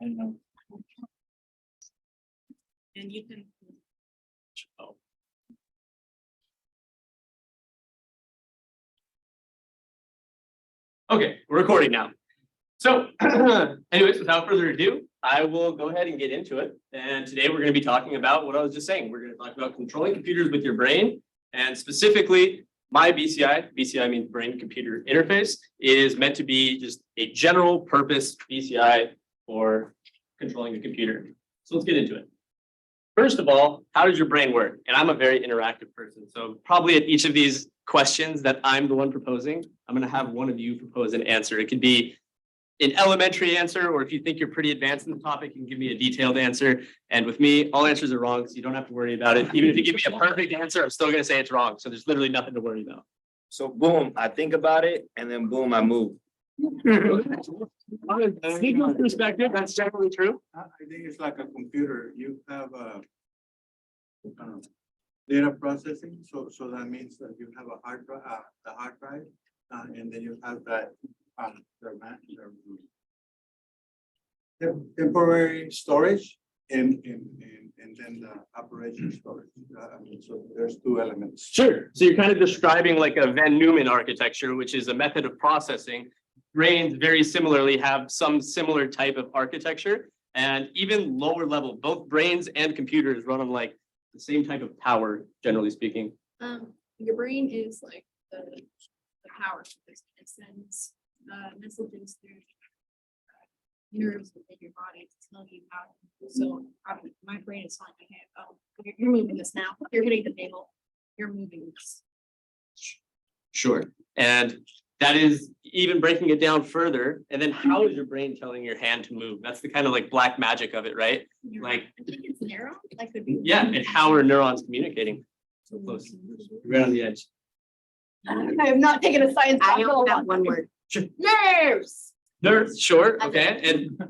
know. And you can. Okay, we're recording now. So anyways, without further ado, I will go ahead and get into it. And today we're going to be talking about what I was just saying. We're going to talk about controlling computers with your brain, and specifically my BCI means brain computer interface, is meant to be just a general purpose BCI for controlling the computer. So let's get into it. First of all, how does your brain work? And I'm a very interactive person. So probably at each of these questions that I'm the one proposing, I'm going to have one of you propose an answer. It could be an elementary answer, or if you think you're pretty advanced in the topic, you can give me a detailed answer. And with me, all answers are wrong, so you don't have to worry about it. Even if you give me a perfect answer, I'm still going to say it's wrong. So there's literally nothing to worry about. So boom, I think about it, and then boom, I move. Legal perspective, that's generally true. I think it's like a computer. You have data processing. So that means that you have a hard drive, and then you have that temporary storage and then the operation storage. So there's two elements. Sure. So you're kind of describing like a Van Neumann architecture, which is a method of processing. Brains very similarly have some similar type of architecture, and even lower level, both brains and computers run on like the same type of power, generally speaking. Your brain is like the power source. It sends messages through nerves within your body to tell you how. So my brain is telling my hand, oh, you're moving this now. You're hitting the table. You're moving this. Sure. And that is even breaking it down further. And then how is your brain telling your hand to move? That's the kind of like black magic of it, right? Like, I think it's narrow. Like could be. yeah. And how are neurons communicating? So close. Right on the edge. I have not taken a science. I only have one word. Sure. Nerves. Nerves, sure. Okay. And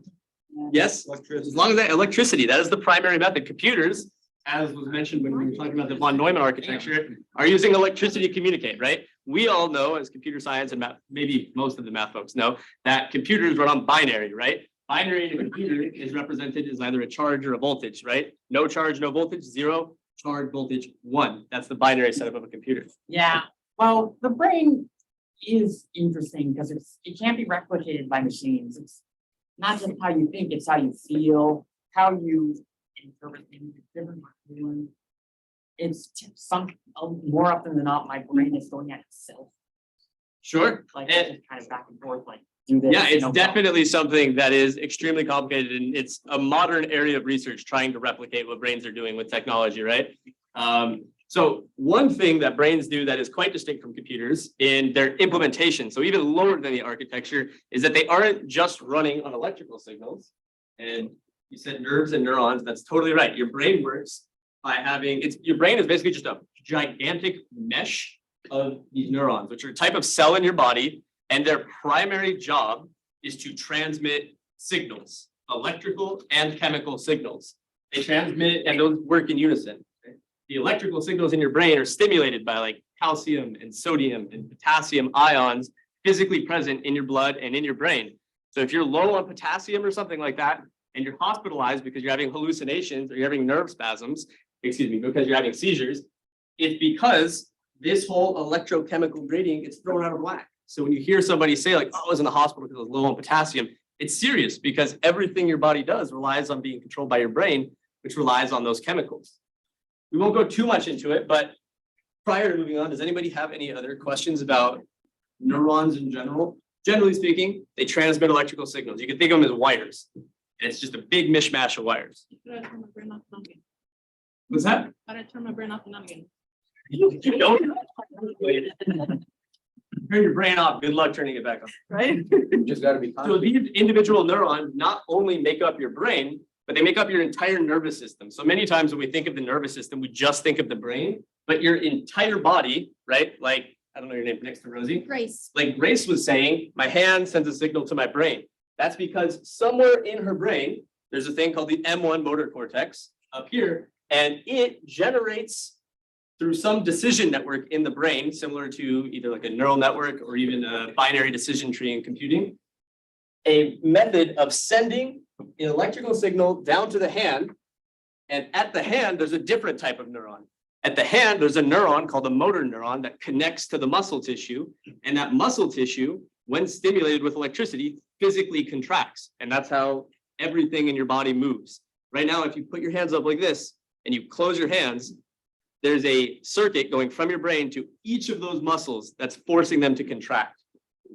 yes, as long as that electricity, that is the primary method. Computers, as was mentioned when we were talking about the von Neumann architecture, are using electricity to communicate, right? We all know as computer science and math, maybe most of the math folks know that computers run on binary, right? Binary in a computer is represented as either a charge or a voltage, right? No charge, no voltage, 0, charge, voltage, 1. That's the binary setup of a computer. Yeah, well, the brain is interesting because it can't be replicated by machines. It's not just how you think, it's how you feel, how you interpret things, it's different feeling. It's more often than not, my brain is going at itself. Sure. Like And- it's just kind of back and forth, like do this. Yeah, it's no definitely something that is extremely complicated, and it's a modern area of research trying to replicate what brains are doing with technology, right? So one thing that brains do that is quite distinct from computers in their implementation, so even lower than the architecture, is that they aren't just running on electrical signals. And you said nerves and neurons, that's totally right. Your brain works by having, your brain is basically just a gigantic mesh of these neurons, which are a type of cell in your body, and their primary job is to transmit signals, electrical and chemical signals. They transmit, and those work in unison. The electrical signals in your brain are stimulated by like calcium and sodium and potassium ions physically present in your blood and in your brain. So if you're low on potassium or something like that, and you're hospitalized because you're having hallucinations or you're having nerve spasms, because you're having seizures, it's because this whole electrochemical gradient gets thrown out of whack. So when you hear somebody say like, oh, I was in the hospital because I was low on potassium, it's serious because everything your body does relies on being controlled by your brain, which relies on those chemicals. We won't go too much into it, but prior to moving on, does anybody have any other questions about neurons in general? Generally speaking, they transmit electrical signals. You can think of them as wires. And it's just a big mishmash of wires. What's that? How to turn my brain off and on again. You don't turn your brain off. Good luck turning it back on. Right? You just gotta be So conscious. these individual neurons not only make up your brain, but they make up your entire nervous system. So many times when we think of the nervous system, we just think of the brain, but your entire body, right? Like, I don't know your name next to Rosie. Grace. Like Grace was saying, my hand sends a signal to my brain. That's because somewhere in her brain, there's a thing called the M1 motor cortex up here, and it generates through some decision network in the brain, similar to either like a neural network or even a binary decision tree in computing, a method of sending an electrical signal down to the hand. And at the hand, there's a different type of neuron. At the hand, there's a neuron called a motor neuron that connects to the muscle tissue. And that muscle tissue, when stimulated with electricity, physically contracts. And that's how everything in your body moves. Right now, if you put your hands up like this and you close your hands, there's a circuit going from your brain to each of those muscles that's forcing them to contract.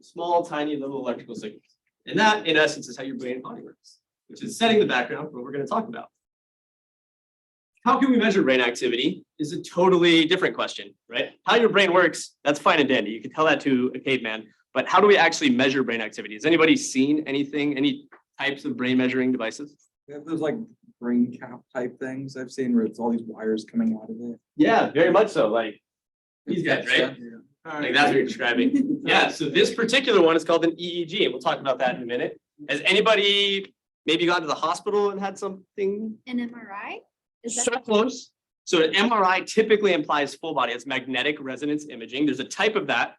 Small, tiny little electrical signals. And that, in essence, is how your brain and body works, which is setting the background for what we're going to talk about. How can we measure brain activity is a totally different question, right? How your brain works, that's fine and dandy. You can tell that to a caveman, but how do we actually measure brain activity? Has anybody seen anything, any types of brain measuring devices? Yeah, there's like brain cap type things I've seen where it's all these wires coming out of it. Yeah, very much so. Like these guys, right? Yeah. Like that's what you're describing. Yeah, so this particular one is called an EEG, and we'll talk about that in a minute. Has anybody maybe gone to the hospital and had something An MRI? Is so that close? So an MRI typically implies full body. It's magnetic resonance imaging. There's a type of that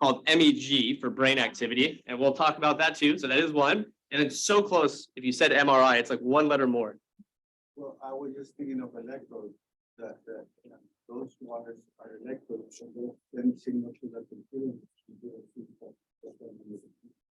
called MEG for brain activity, and we'll talk about that too. So that is one. And it's so close. If you said MRI, it's like one letter more. Well, I was just thinking of electrodes, that those wires are electrodes, and those then signal to the computer.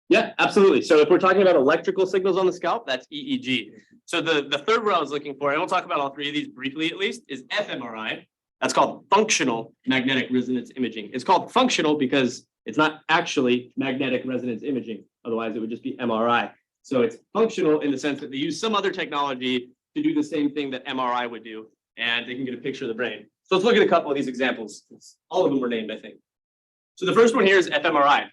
Yeah, absolutely. So if we're talking about electrical signals on the scalp, that's EEG. So the third word I was looking for, and we'll talk about all three of these briefly at least, is fMRI. That's called functional magnetic resonance imaging. It's called functional because it's not actually magnetic resonance imaging. Otherwise, it would just be MRI. So it's functional in the sense that they use some other technology to do the same thing that MRI would do, and they can get a picture of the brain. So let's look at a couple of these examples. All of them were named, I think. So the first one here is fMRI.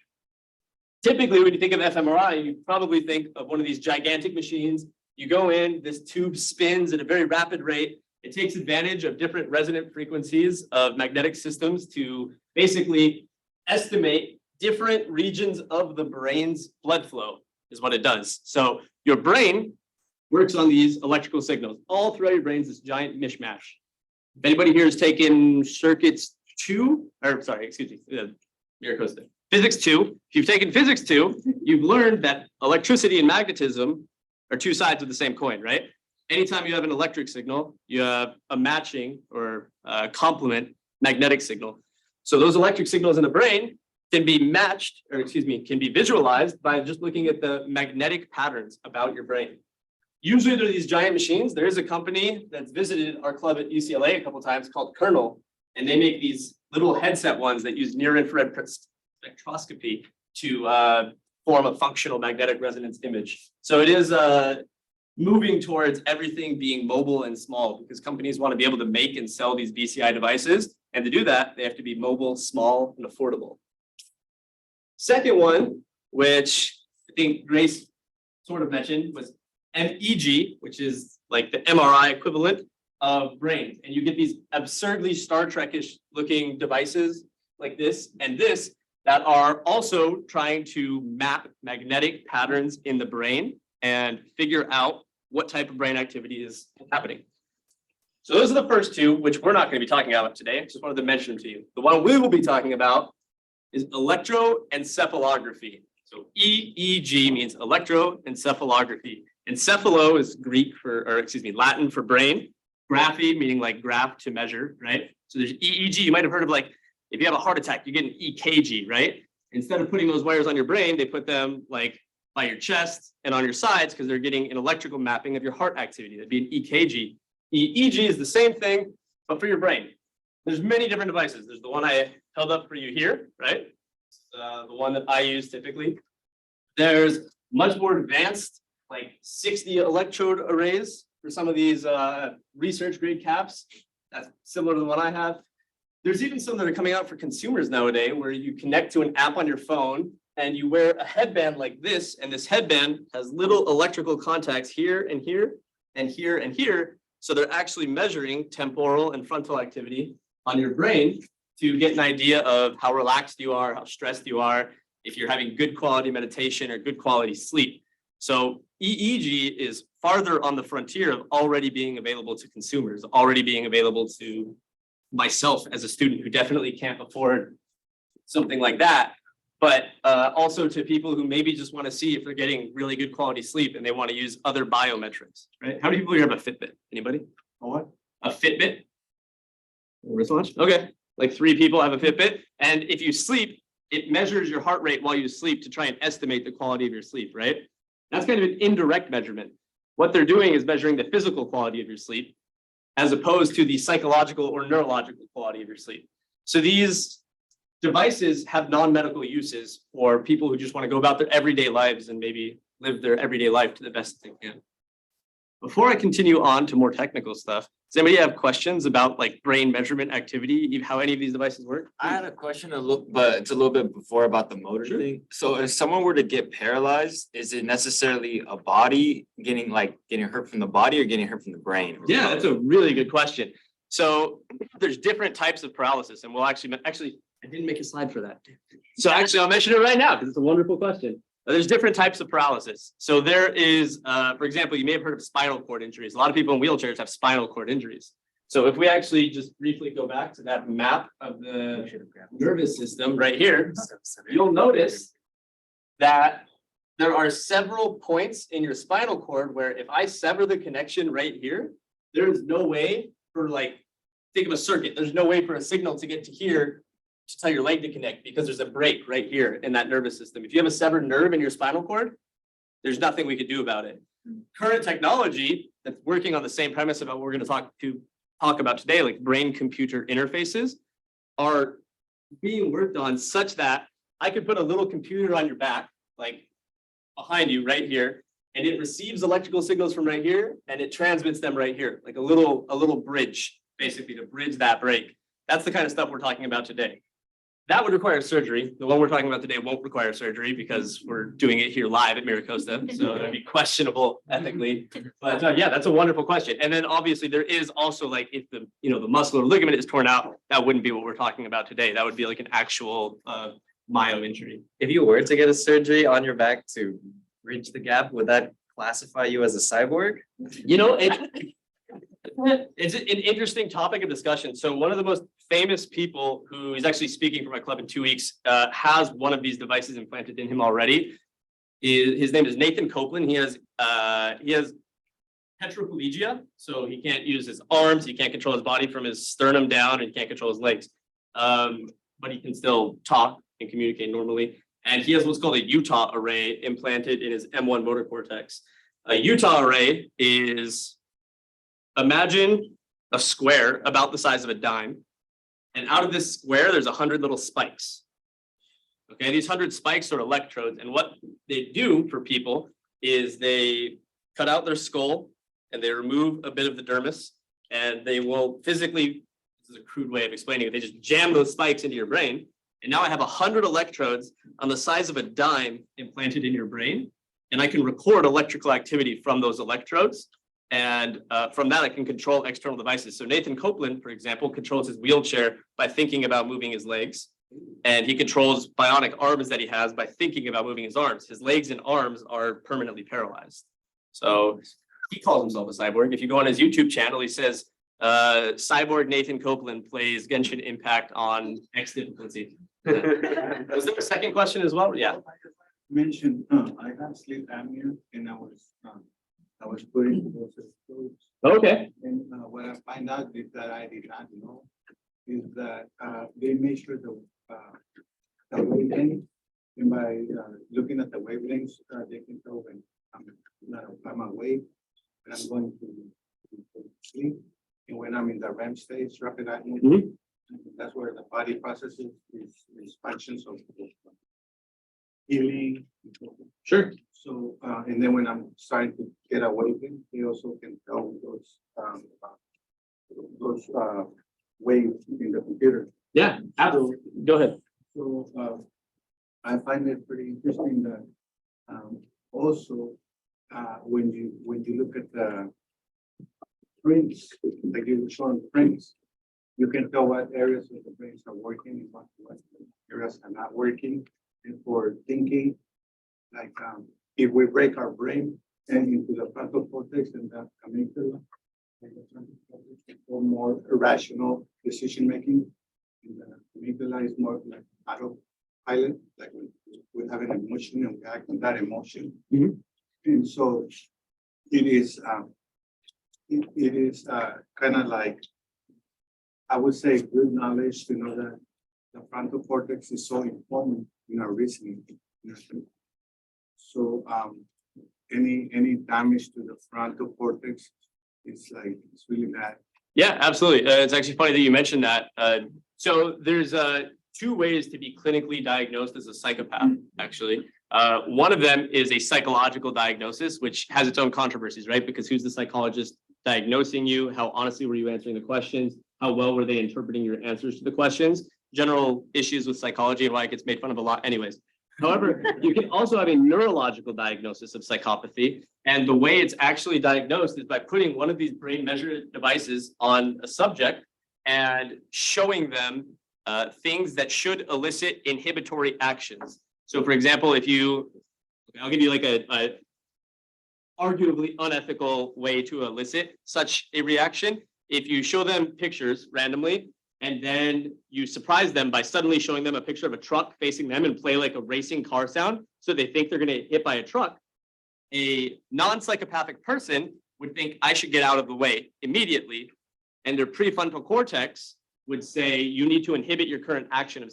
Typically, when you think of fMRI, you probably think of one of these gigantic machines. You go in, this tube spins at a very rapid rate. It takes advantage of different resonant frequencies of magnetic systems to basically estimate different regions of the brain's blood flow, is what it does. So your brain works on these electrical signals. All throughout your brain is this giant mishmash. If anybody here has taken circuits 2, or sorry, excuse me, MiraCosta. Physics 2. If you've taken physics 2, you've learned that electricity and magnetism are two sides of the same coin, right? Anytime you have an electric signal, you have a matching or complement magnetic signal. So those electric signals in the brain can be matched, or excuse me, can be visualized by just looking at the magnetic patterns about your brain. Usually they're these giant machines. There is a company that's visited our club at UCLA a couple of times called Kernel, and they make these little headset ones that use near-infrared spectroscopy to form a functional magnetic resonance image. So it is moving towards everything being mobile and small because companies want to be able to make and sell these BCI devices. And to do that, they have to be mobile, small, and affordable. Second one, which I think Grace sort of mentioned, was MEG, which is like the MRI equivalent of brains. And you get these absurdly Star Trek-ish looking devices like this and this that are also trying to map magnetic patterns in the brain and figure out what type of brain activity is happening. So those are the first two, which we're not going to be talking about today. I just wanted to mention them to you. The one we will be talking about is electroencephalography. So EEG means electroencephalography. Encephalo is Greek for, or excuse me, Latin for brain. Graphy meaning like graph to measure, right? So there's EEG. You might have heard of like, if you have a heart attack, you get an EKG, right? Instead of putting those wires on your brain, they put them like by your chest and on your sides because they're getting an electrical mapping of your heart activity. That'd be an EKG. EEG is the same thing, but for your brain. There's many different devices. There's the one I held up for you here, right? The one that I use typically. There's much more advanced, like 60 electrode arrays for some of these research grade caps. That's similar to the one I have. There's even some that are coming out for consumers nowadays where you connect to an app on your phone and you wear a headband like this, and this headband has little electrical contacts here and here and here and here. So they're actually measuring temporal and frontal activity on your brain to get an idea of how relaxed you are, how stressed you are, if you're having good quality meditation or good quality sleep. So EEG is farther on the frontier of already being available to consumers, already being available to myself as a student who definitely can't afford something like that. but also to people who maybe just want to see if they're getting really good quality sleep and they want to use other biometrics, right? How many people here have a Fitbit? Anybody? What? A Fitbit? Wristwatch? Okay, like 3 people have a Fitbit. And if you sleep, it measures your heart rate while you sleep to try and estimate the quality of your sleep, right? That's kind of an indirect measurement. What they're doing is measuring the physical quality of your sleep as opposed to the psychological or neurological quality of your sleep. So these devices have non-medical uses for people who just want to go about their everyday lives and maybe live their everyday life to the best they can. Before I continue on to more technical stuff, does anybody have questions about like brain measurement activity, how any of these devices work? I had a question to look, but it's a little bit before about the motor thing. So if someone were to get paralyzed, is it necessarily a body getting hurt from the body or getting hurt from the brain? Yeah, that's a really good question. So there's different types of paralysis, and we'll actually, I didn't make a slide for that. So actually, I'll mention it right now because it's a wonderful question. There's different types of paralysis. So there is, for example, you may have heard of spinal cord injuries. A lot of people in wheelchairs have spinal cord injuries. So if we actually just briefly go back to that map of the nervous system right here, you'll notice that there are several points in your spinal cord where if I sever the connection right here, there is no way for think of a circuit. There's no way for a signal to get to here to tell your leg to connect because there's a break right here in that nervous system. If you have a severed nerve in your spinal cord, there's nothing we could do about it. Current technology that's working on the same premise about what we're going to talk about today, like brain-computer interfaces, are being worked on such that I could put a little computer on your back, like behind you right here, and it receives electrical signals from right here, and it transmits them right here, like a little bridge, basically to bridge that break. That's the kind of stuff we're talking about today. That would require surgery. The one we're talking about today won't require surgery because we're doing it here live at MiraCosta. So that'd be questionable ethically. But yeah, that's a wonderful question. And then obviously there is also like if the muscle or ligament is torn out, that wouldn't be what we're talking about today. That would be like an actual myo injury. If you were to get a surgery on your back to bridge the gap, would that classify you as a cyborg? It's an interesting topic of discussion. So one of the most famous people who is actually speaking for my club in 2 weeks has one of these devices implanted in him already. His name is Nathan Copeland. He has tetraplegia, so he can't use his arms, he can't control his body from his sternum down, and he can't control his legs. But he can still talk and communicate normally. And he has what's called a Utah array implanted in his M1 motor cortex. A Utah array is, imagine a square about the size of a dime. And out of this square, there's 100 little spikes. Okay, these 100 spikes are electrodes. And what they do for people is they cut out their skull and they remove a bit of the dermis. And they will physically, this is a crude way of explaining it, they just jam those spikes into your brain. And now I have 100 electrodes on the size of a dime implanted in your brain. And I can record electrical activity from those electrodes. And from that, I can control external devices. So Nathan Copeland, for example, controls his wheelchair by thinking about moving his legs. And he controls bionic arms that he has by thinking about moving his arms. His legs and arms are permanently paralyzed. So he calls himself a cyborg. If you go on his YouTube channel, he says, cyborg Nathan Copeland plays Genshin Impact on X difficulty. Was there a second question as well? Yeah. Mentioned, I have sleep apnea and I was putting those electrodes. Okay. And what I find out is that I did not know is that they measure the wavelength. And by looking at the wavelengths, they can tell when I'm awake and I'm going to sleep. And when I'm in the REM state, rapid eye movement, that's where the body processes these functions of healing. Sure. So, and then when I'm starting to get awakened, they also can tell those waves in the computer. Yeah, absolutely. Go ahead. So, I find it pretty interesting that also when you look at the prints, like you were showing prints, you can tell what areas of the brains are working and what areas are not working. And for thinking, like if we break our brain and into the frontal cortex and the amygdala, for more irrational decision making, and the amygdala is more like pilot, like we have an emotion and we act on that emotion. Mhm. And so it is, it is kind of like, I would say, good knowledge to know that the frontal cortex is so important in our reasoning. So any damage to the frontal cortex, it's like, it's really bad. Yeah, absolutely. It's actually funny that you mentioned that. So there's two ways to be clinically diagnosed as a psychopath, actually. One of them is a psychological diagnosis, which has its own controversies, right? Because who's the psychologist diagnosing you? How honestly were you answering the questions? How well were they interpreting your answers to the questions? General issues with psychology and why it gets made fun of a lot anyways. However, you can also have a neurological diagnosis of psychopathy. And the way it's actually diagnosed is by putting one of these brain measurement devices on a subject and showing them things that should elicit inhibitory actions. So for example, I'll give you like a arguably unethical way to elicit such a reaction. If you show them pictures randomly, and then you surprise them by suddenly showing them a picture of a truck facing them and play like a racing car sound, so they think they're going to get hit by a truck, a non-psychopathic person would think I should get out of the way immediately, and their prefrontal cortex would say you need to inhibit your current action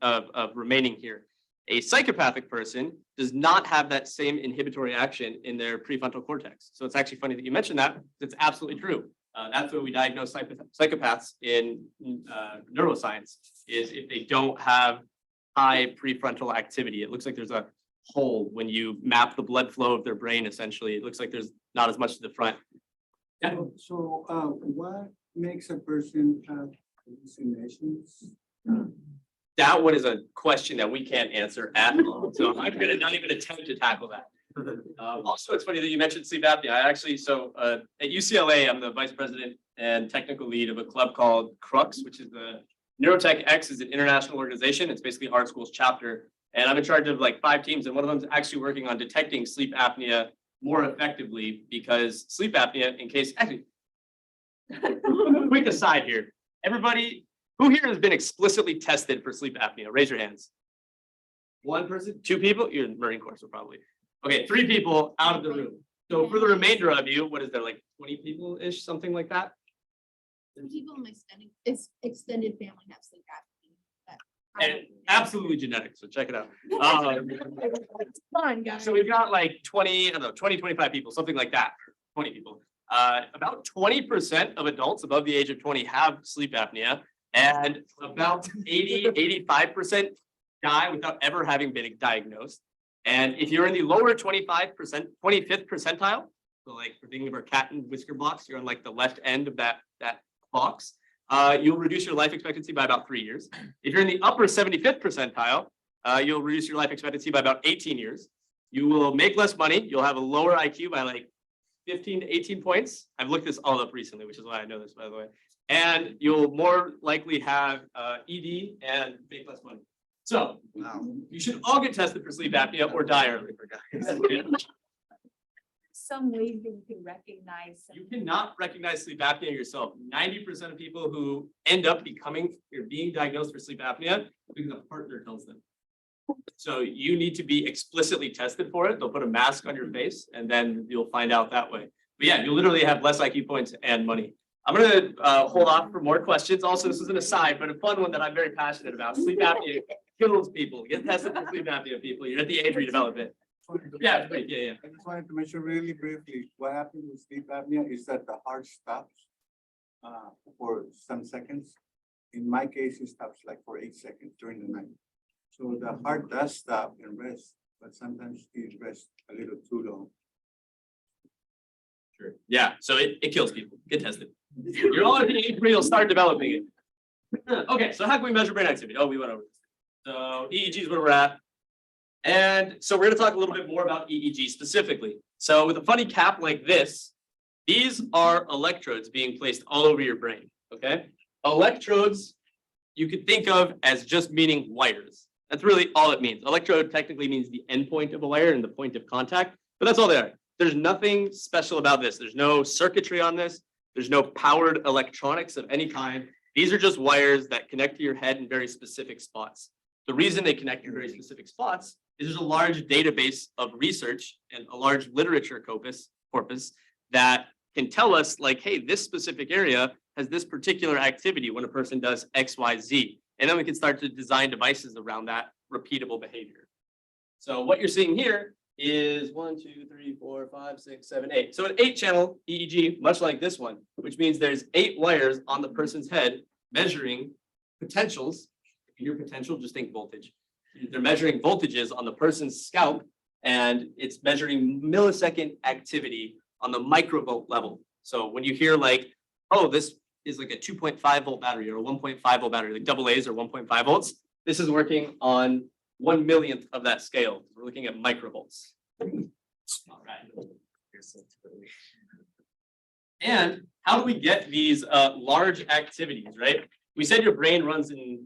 of remaining here. A psychopathic person does not have that same inhibitory action in their prefrontal cortex. So it's actually funny that you mentioned that. It's absolutely true. That's what we diagnose psychopaths in neuroscience, is if they don't have high prefrontal activity. It looks like there's a hole when you map the blood flow of their brain, essentially. It looks like there's not as much to the front. Yeah. So what makes a person have hallucinations? That one is a question that we can't answer at all. So I'm gonna not even attempt to tackle that. Also, it's funny that you mentioned sleep apnea. At UCLA, I'm the vice president and technical lead of a club called Crux, which is the Neurotech X is an international organization. It's basically our school's chapter. And I'm in charge of like 5 teams. And one of them is actually working on detecting sleep apnea more effectively, because sleep apnea, quick aside here, everybody who here has been explicitly tested for sleep apnea, raise your hands. 1 person, 2 people, you're in the Marine Corps, so probably. Okay, 3 people out of the room. So for the remainder of you, what is there, like 20 people-ish, something like that? Some people in my extended family have sleep apnea. And absolutely genetic, so check it out. It's fun, guys. So we've got like 20, 25 people, something like that, 20 people. About 20% of adults above the age of 20 have sleep apnea, and about 85% die without ever having been diagnosed. And if you're in the lower 25%, 25th percentile, so like we're thinking of our cat and whisker box, you're on like the left end of that box, you'll reduce your life expectancy by about 3 years. If you're in the upper 75th percentile, you'll reduce your life expectancy by about 18 years. You will make less money. You'll have a lower IQ by like 15 to 18 points. I've looked this all up recently, which is why I know this, by the way. And you'll more likely have ED and make less money. So you should all get tested for sleep apnea or die early. Some ways that you can recognize. You cannot recognize sleep apnea yourself. 90% of people who end up being diagnosed for sleep apnea because a partner tells them. So you need to be explicitly tested for it. They'll put a mask on your face and then you'll find out that way. But yeah, you literally have less IQ points and money. I'm gonna hold off for more questions. Also, this is an aside, but a fun one that I'm very passionate about. Sleep apnea kills people. Get tested for sleep apnea, people. You're at the age where you develop it. Yeah. I just wanted to mention really briefly, what happens with sleep apnea is that the heart stops for some seconds. In my case, it stops like for 8 seconds during the night. So the heart does stop and rest, but sometimes it rests a little too long. Sure. Yeah, so it kills people. Get tested. You're all at the age where you'll start developing it. Okay, so how can we measure brain activity? Oh, we went over this. So EEG is where we're at. And so we're going to talk a little bit more about EEG specifically. So with a funny cap like this, these are electrodes being placed all over your brain, okay? Electrodes, you could think of as just meaning wires. That's really all it means. Electrode technically means the end point of a wire and the point of contact, but that's all they are. There's nothing special about this. There's no circuitry on this. There's no powered electronics of any kind. These are just wires that connect to your head in very specific spots. The reason they connect to very specific spots is there's a large database of research and a large literature corpus that can tell us like, hey, this specific area has this particular activity when a person does X, Y, Z. And then we can start to design devices around that repeatable behavior. So what you're seeing here is 1, 2, 3, 4, 5, 6, 7, 8. So an 8-channel EEG, much like this one, which means there's 8 wires on the person's head measuring potentials. If you hear potential, just think voltage. They're measuring voltages on the person's scalp, and it's measuring millisecond activity on the microvolt level. So when you hear like, oh, this is like a 2.5 volt battery or a 1.5 volt battery, like AA's or 1.5 volts, this is working on 1/1,000,000th of that scale. We're looking at microvolts. All right. And how do we get these large activities, right? We said your brain runs in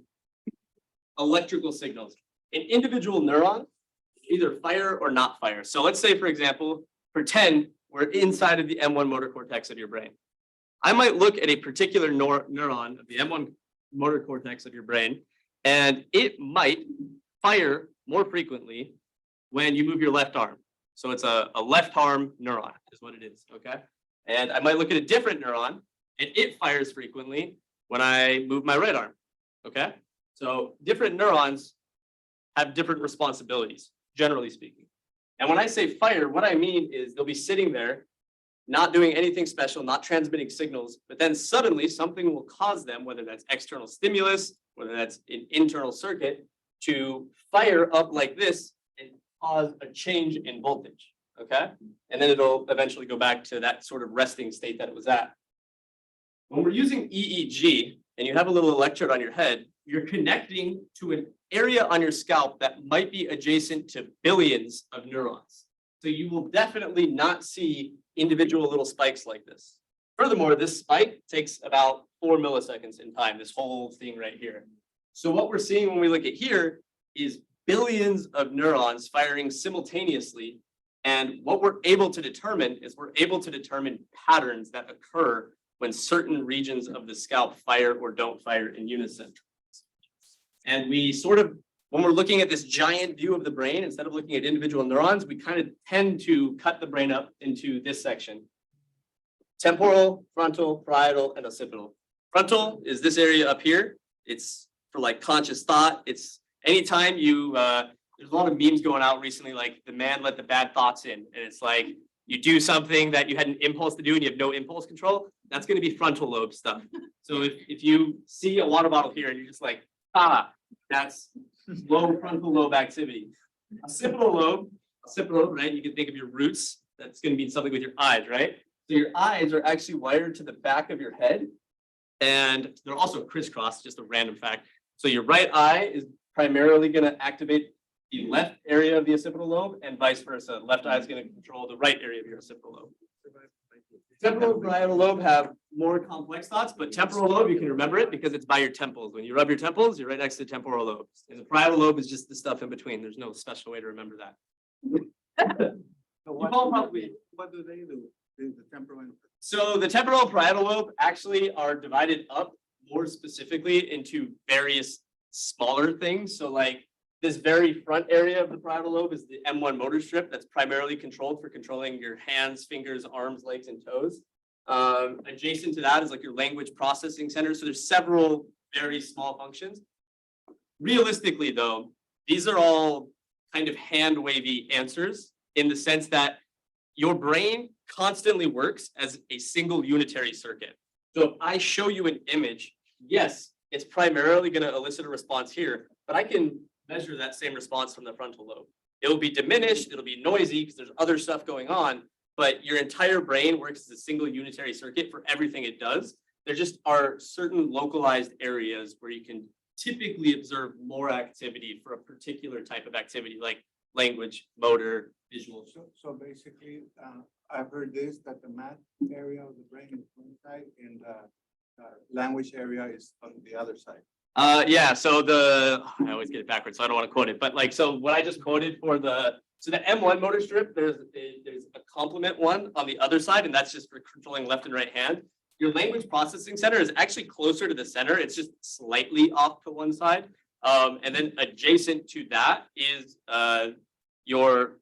electrical signals. An individual neuron, either fire or not fire. So let's say, for example, pretend we're inside of the M1 motor cortex of your brain. I might look at a particular neuron of the M1 motor cortex of your brain, and it might fire more frequently when you move your left arm. So it's a left arm neuron is what it is, okay? And I might look at a different neuron, and it fires frequently when I move my right arm, okay? So different neurons have different responsibilities, generally speaking. And when I say fire, what I mean is they'll be sitting there, not doing anything special, not transmitting signals, but then suddenly something will cause them, whether that's external stimulus, whether that's an internal circuit, to fire up like this and cause a change in voltage, okay? And then it'll eventually go back to that sort of resting state that it was at. When we're using EEG and you have a little electrode on your head, you're connecting to an area on your scalp that might be adjacent to billions of neurons. So you will definitely not see individual little spikes like this. Furthermore, this spike takes about 4 milliseconds in time, this whole thing right here. So what we're seeing when we look at here is billions of neurons firing simultaneously. And what we're able to determine is we're able to determine patterns that occur when certain regions of the scalp fire or don't fire in unison. And we sort of, when we're looking at this giant view of the brain, instead of looking at individual neurons, we kind of tend to cut the brain up into this section: temporal, frontal, parietal, and occipital. Frontal is this area up here. It's for like conscious thought. It's anytime you, there's a lot of memes going out recently, like the man let the bad thoughts in. And it's like, you do something that you had an impulse to do and you have no impulse control, that's going to be frontal lobe stuff. So if you see a water bottle here and you're just like, that's low frontal lobe activity. Occipital lobe, right? You can think of your roots. That's going to be something with your eyes, right? So your eyes are actually wired to the back of your head, and they're also crisscrossed, just a random fact. So your right eye is primarily going to activate the left area of the occipital lobe, and vice versa. Left eye is going to control the right area of your occipital lobe. Temporal and parietal lobe have more complex thoughts, but temporal lobe, you can remember it because it's by your temples. When you rub your temples, you're right next to the temporal lobe. And the parietal lobe is just the stuff in between. There's no special way to remember that. So what do they do? The temporal and So the temporal and parietal lobe actually are divided up more specifically into various smaller things. So like this very front area of the parietal lobe is the M1 motor strip that's primarily controlled for controlling your hands, fingers, arms, legs, and toes. Adjacent to that is like your language processing center. So there's several very small functions. Realistically though, these are all kind of hand wavy answers in the sense that your brain constantly works as a single unitary circuit. So if I show you an image, yes, it's primarily going to elicit a response here, but I can measure that same response from the frontal lobe. It'll be diminished, it'll be noisy because there's other stuff going on, but your entire brain works as a single unitary circuit for everything it does. There just are certain localized areas where you can typically observe more activity for a particular type of activity, like language, motor, visual. so basically, I've heard this, that the math area of the brain is one side and the language area is on the other side. Yeah, so I always get it backwards, so I don't want to quote it, but like, so what I just quoted for the M1 motor strip, there's a complement one on the other side, and that's just for controlling left and right hand. Your language processing center is actually closer to the center. It's just slightly off to one side. And then adjacent to that is your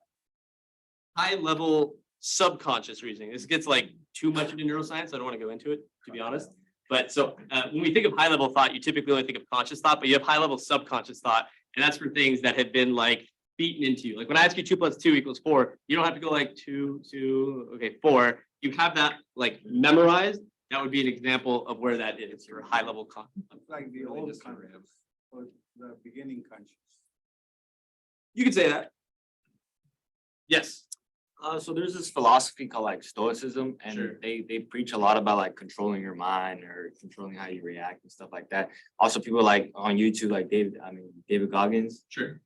high level subconscious reasoning. This gets like too much into neuroscience. I don't want to go into it, to be honest. But so when we think of high level thought, you typically only think of conscious thought, but you have high level subconscious thought. And that's for things that have been like beaten into you. Like when I ask you 2 + 2 = 4, you don't have to go like 2, 2, okay, 4. You have that like memorized. That would be an example of where that is for high level concept. It's like the old conscious, or the beginning conscious. You could say that. Yes. So there's this philosophy called like Stoicism, and Sure. they preach a lot about like controlling your mind or controlling how you react and stuff like that. Also, people like on YouTube, like David Goggins. Sure.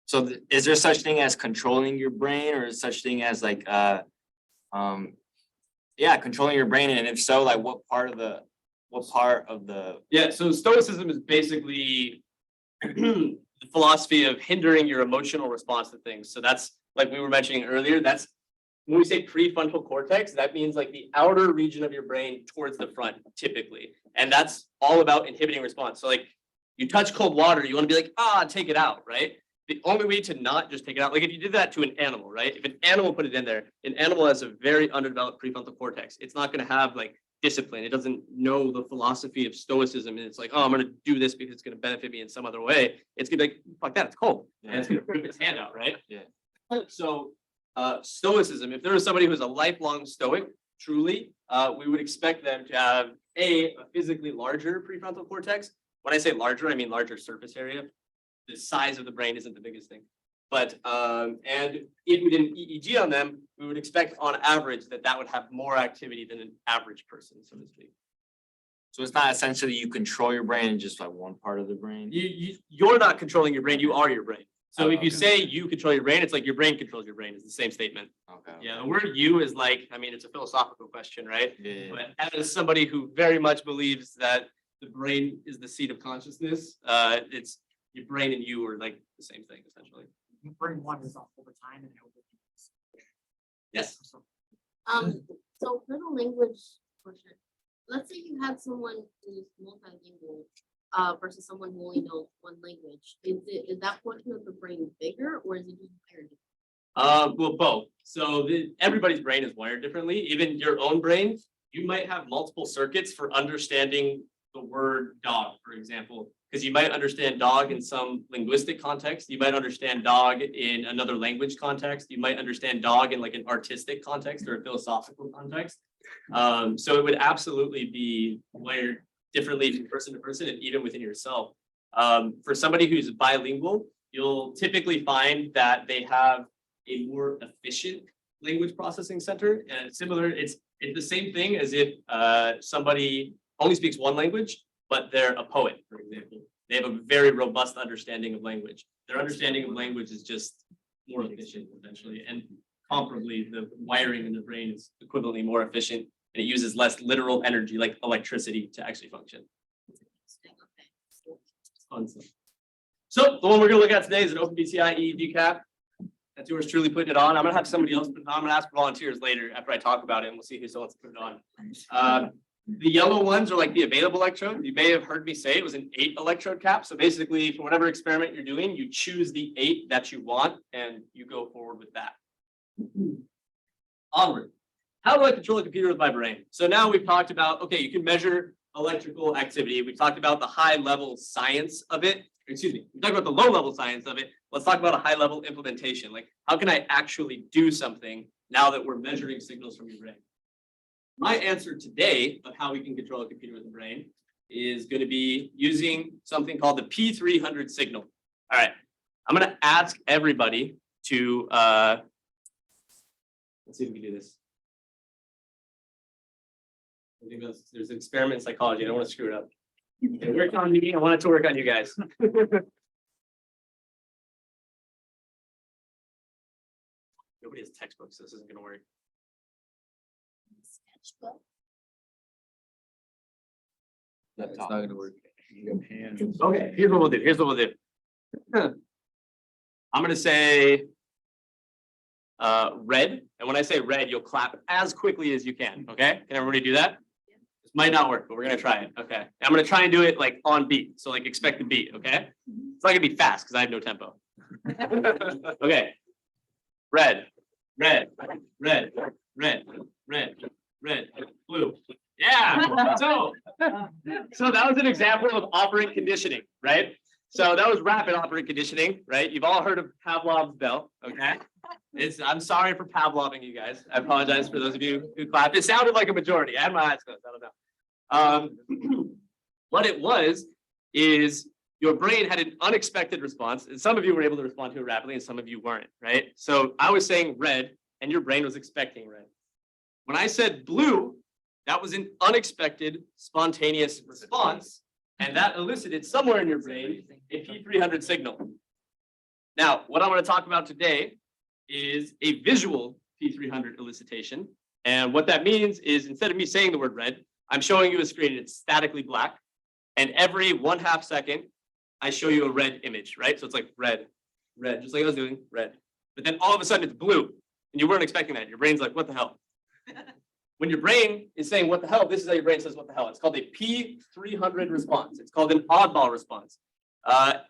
So is there such thing as controlling your brain, or such thing as like controlling your brain? And if so, like what part of the Yeah, so Stoicism is basically the philosophy of hindering your emotional response to things. So that's like we were mentioning earlier, that's when we say prefrontal cortex, that means like the outer region of your brain towards the front typically. And that's all about inhibiting response. So like you touch cold water, you want to be like, take it out, right? The only way to not just take it out, like if you did that to an animal, right? If an animal put it in there, an animal has a very underdeveloped prefrontal cortex. It's not going to have like discipline. It doesn't know the philosophy of Stoicism. And it's like, I'm going to do this because it's going to benefit me in some other way. It's going to be like, fuck that, it's cold. And it's going to rip its hand out, right? Yeah. So Stoicism, if there is somebody who's a lifelong Stoic, truly, we would expect them to have a physically larger prefrontal cortex. When I say larger, I mean larger surface area. The size of the brain isn't the biggest thing. But, and if we did an EEG on them, we would expect on average that would have more activity than an average person, so to speak. So it's not essentially you control your brain in just like one part of the brain. You're not controlling your brain, you are your brain. So Oh, if you okay. say you control your brain, it's like your brain controls your brain. It's the same statement. Okay. Yeah, the word you is like, I mean, it's a philosophical question, right? Yeah. But as somebody who very much believes that the brain is the seat of consciousness, it's your brain and you are like the same thing essentially. Your brain wanders off over time and Yes. So for the language portion, let's say you have someone who's multilingual versus someone who only knows one language. Is that portion of the brain bigger, or is it just wired differently? Well, both. So everybody's brain is wired differently. Even your own brain, you might have multiple circuits for understanding the word dog, for example, because you might understand dog in some linguistic context. You might understand dog in another language context. You might understand dog in like an artistic context or a philosophical context. So it would absolutely be wired differently from person to person and even within yourself. For somebody who's bilingual, you'll typically find that they have a more efficient language processing center, and it's similar. It's the same thing as if somebody only speaks one language, but they're a poet, for example. They have a very robust understanding of language. Their understanding of language is just more efficient, essentially, and comparably, the wiring in the brain is equivalently more efficient, and it uses less literal energy, like electricity, to actually function. Fun stuff. So the one we're going to look at today is an OpenBCI EEG cap. That's yours truly putting it on. I'm going to have somebody else put it on. I'm going to ask for volunteers later after I talk about it, and we'll see who still wants to put it on. The yellow ones are like the available electrode. You may have heard me say it was an 8 electrode cap. So basically, for whatever experiment you're doing, you choose the 8 that you want, and you go forward with that. Onward. How do I control a computer with my brain? So now we've talked about, okay, you can measure electrical activity. We've talked about the high level science of it. Excuse me, we talked about the low level science of it. Let's talk about a high level implementation. Like, how can I actually do something now that we're measuring signals from your brain? My answer today of how we can control a computer with the brain is going to be using something called the P300 signal. All right, I'm going to ask everybody to, let's see if we can do this. I think there's an experiment in psychology. I don't want to screw it up. It worked on me. I want it to work on you guys. Nobody has textbooks, so this isn't going to work. Sketchbook. It's not gonna work. Okay, here's what we'll do. I'm gonna say red, and when I say red, you'll clap as quickly as you can. Okay, can everybody do that? This might not work, but we're gonna try it, okay? I'm gonna try and do it like on beat, so like expect the beat, okay? It's not gonna be fast, because I have no tempo. Okay. Red, red, red, red, red, red, blue. Yeah, so that was an example of operant conditioning, right? So that was rapid operant conditioning, right? You've all heard of Pavlov's bell, okay? I'm sorry for Pavloving you guys. I apologize for those of you who clapped. It sounded like a majority. I had my eyes closed. I don't know. What it was is your brain had an unexpected response, and some of you were able to respond to it rapidly, and some of you weren't, right? So I was saying red, and your brain was expecting red. When I said blue, that was an unexpected, spontaneous response, and that elicited somewhere in your brain a P300 signal. Now, what I'm going to talk about today is a visual P300 elicitation. And what that means is instead of me saying the word red, I'm showing you a screen and it's statically black. And every 1/2 second, I show you a red image, right? So it's like red, red, just like I was doing, red. But then all of a sudden it's blue and you weren't expecting that. Your brain's like, what the hell? When your brain is saying, what the hell? This is how your brain says, what the hell? It's called a P300 response. It's called an oddball response.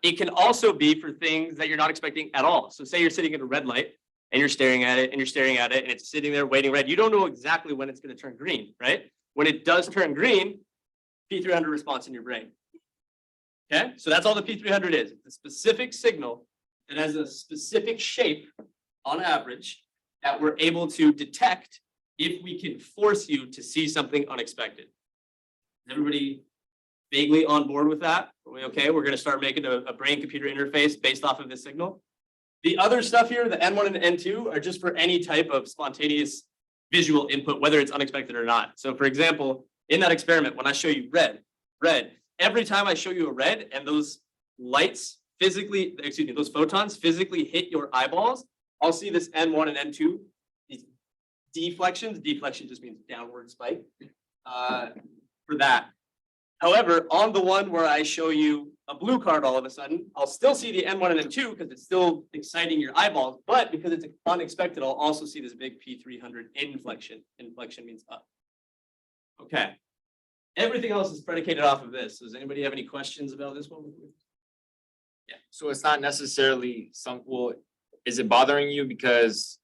It can also be for things that you're not expecting at all. So say you're sitting at a red light and you're staring at it and you're staring at it and it's sitting there waiting red. You don't know exactly when it's going to turn green, right? When it does turn green, P300 response in your brain. Okay, so that's all the P300 is. It's a specific signal that has a specific shape on average that we're able to detect if we can force you to see something unexpected. Is everybody vaguely on board with that? Are we okay? We're going to start making a brain-computer interface based off of this signal. The other stuff here, the N1 and N2, are just for any type of spontaneous visual input, whether it's unexpected or not. So for example, in that experiment, when I show you red, every time I show you a red and those lights physically, excuse me, those photons physically hit your eyeballs, I'll see this N1 and N2, these deflections. Deflection just means downward spike for that. However, on the one where I show you a blue card all of a sudden, I'll still see the N1 and N2 because it's still exciting your eyeballs, but because it's unexpected, I'll also see this big P300 inflection. Inflection means up. Okay. Everything else is predicated off of this. Does anybody have any questions about this one? Yeah, so it's not necessarily is it bothering you because,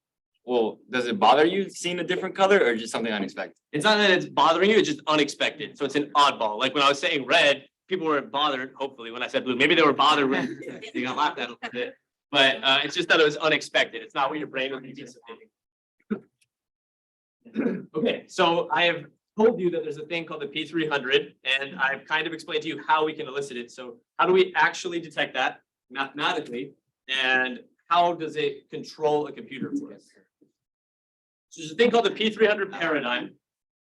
does it bother you seeing a different color or just something unexpected? It's not that it's bothering you, it's just unexpected. So it's an oddball. Like when I was saying red, people weren't bothered, hopefully, when I said blue. Maybe they were bothered when they got laughed at a little bit. But it's just that it was unexpected. It's not what your brain was anticipating. Okay, so I have told you that there's a thing called the P300, and I've kind of explained to you how we can elicit it. So how do we actually detect that mathematically, and how does it control a computer for us? So there's a thing called the P300 paradigm,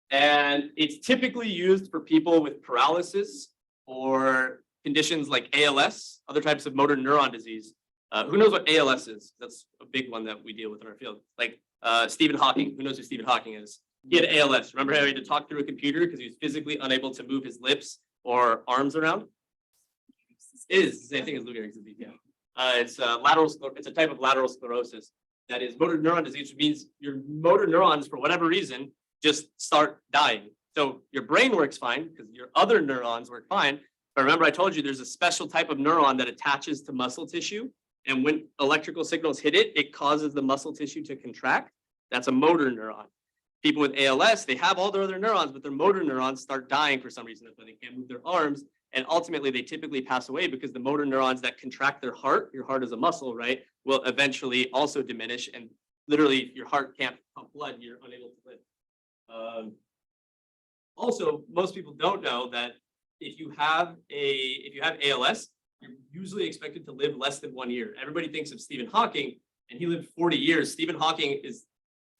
and it's typically used for people with paralysis or conditions like ALS, other types of motor neuron disease. Who knows what ALS is? That's a big one that we deal with in our field. Like Stephen Hawking. Who knows who Stephen Hawking is? He had ALS. Remember how he had to talk through a computer because he was physically unable to move his lips or arms around? It is the same thing as Lou Gehrig's disease. Yeah. It's a type of lateral sclerosis that is motor neuron disease, which means your motor neurons, for whatever reason, just start dying. So your brain works fine because your other neurons work fine. But remember, I told you there's a special type of neuron that attaches to muscle tissue. And when electrical signals hit it, it causes the muscle tissue to contract. That's a motor neuron. People with ALS, they have all their other neurons, but their motor neurons start dying for some reason. That's why they can't move their arms. And ultimately, they typically pass away because the motor neurons that contract their heart, your heart is a muscle, right, will eventually also diminish. And literally, if your heart can't pump blood, you're unable to live. Also, most people don't know that if you have ALS, you're usually expected to live less than 1 year. Everybody thinks of Stephen Hawking, and he lived 40 years. Stephen Hawking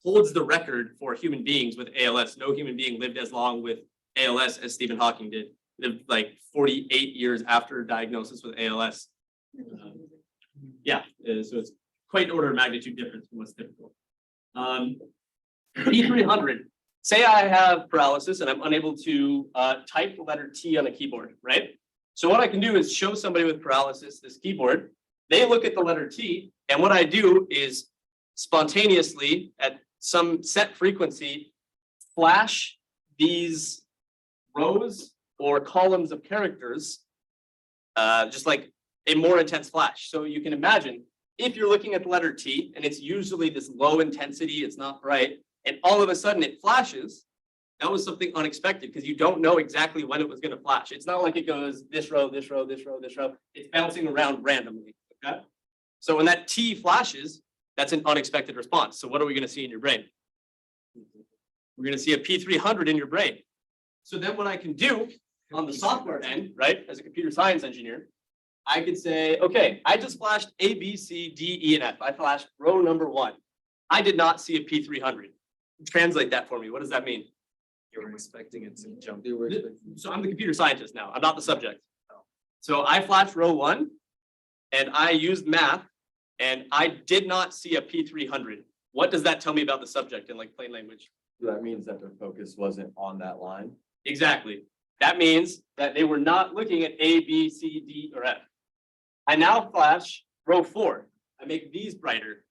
holds the record for human beings with ALS. No human being lived as long with ALS as Stephen Hawking did. He lived like 48 years after diagnosis with ALS. So it's quite an order of magnitude difference from what's typical. P300. Say I have paralysis and I'm unable to type the letter T on a keyboard, right? So what I can do is show somebody with paralysis this keyboard. They look at the letter T, and what I do is spontaneously at some set frequency flash these rows or columns of characters, just like a more intense flash. So you can imagine if you're looking at the letter T and it's usually this low intensity, it's not bright, and all of a sudden it flashes, that was something unexpected because you don't know exactly when it was going to flash. It's not like it goes this row, this row, this row, this row. It's bouncing around randomly. Okay. So when that T flashes, that's an unexpected response. So what are we going to see in your brain? We're going to see a P300 in your brain. So then what I can do on the software end, right, as a computer science engineer, I could say, okay, I just flashed A, B, C, D, E, and F. I flashed row number 1. I did not see a P300. Translate that for me. What does that mean? You were expecting it to jump. So I'm the computer scientist now. I'm not the subject. So I flashed row 1 and I used math and I did not see a P300. What does that tell me about the subject in like plain language? That means that their focus wasn't on that line. Exactly. That means that they were not looking at A, B, C, D, or F. I now flash row 4. I make these brighter.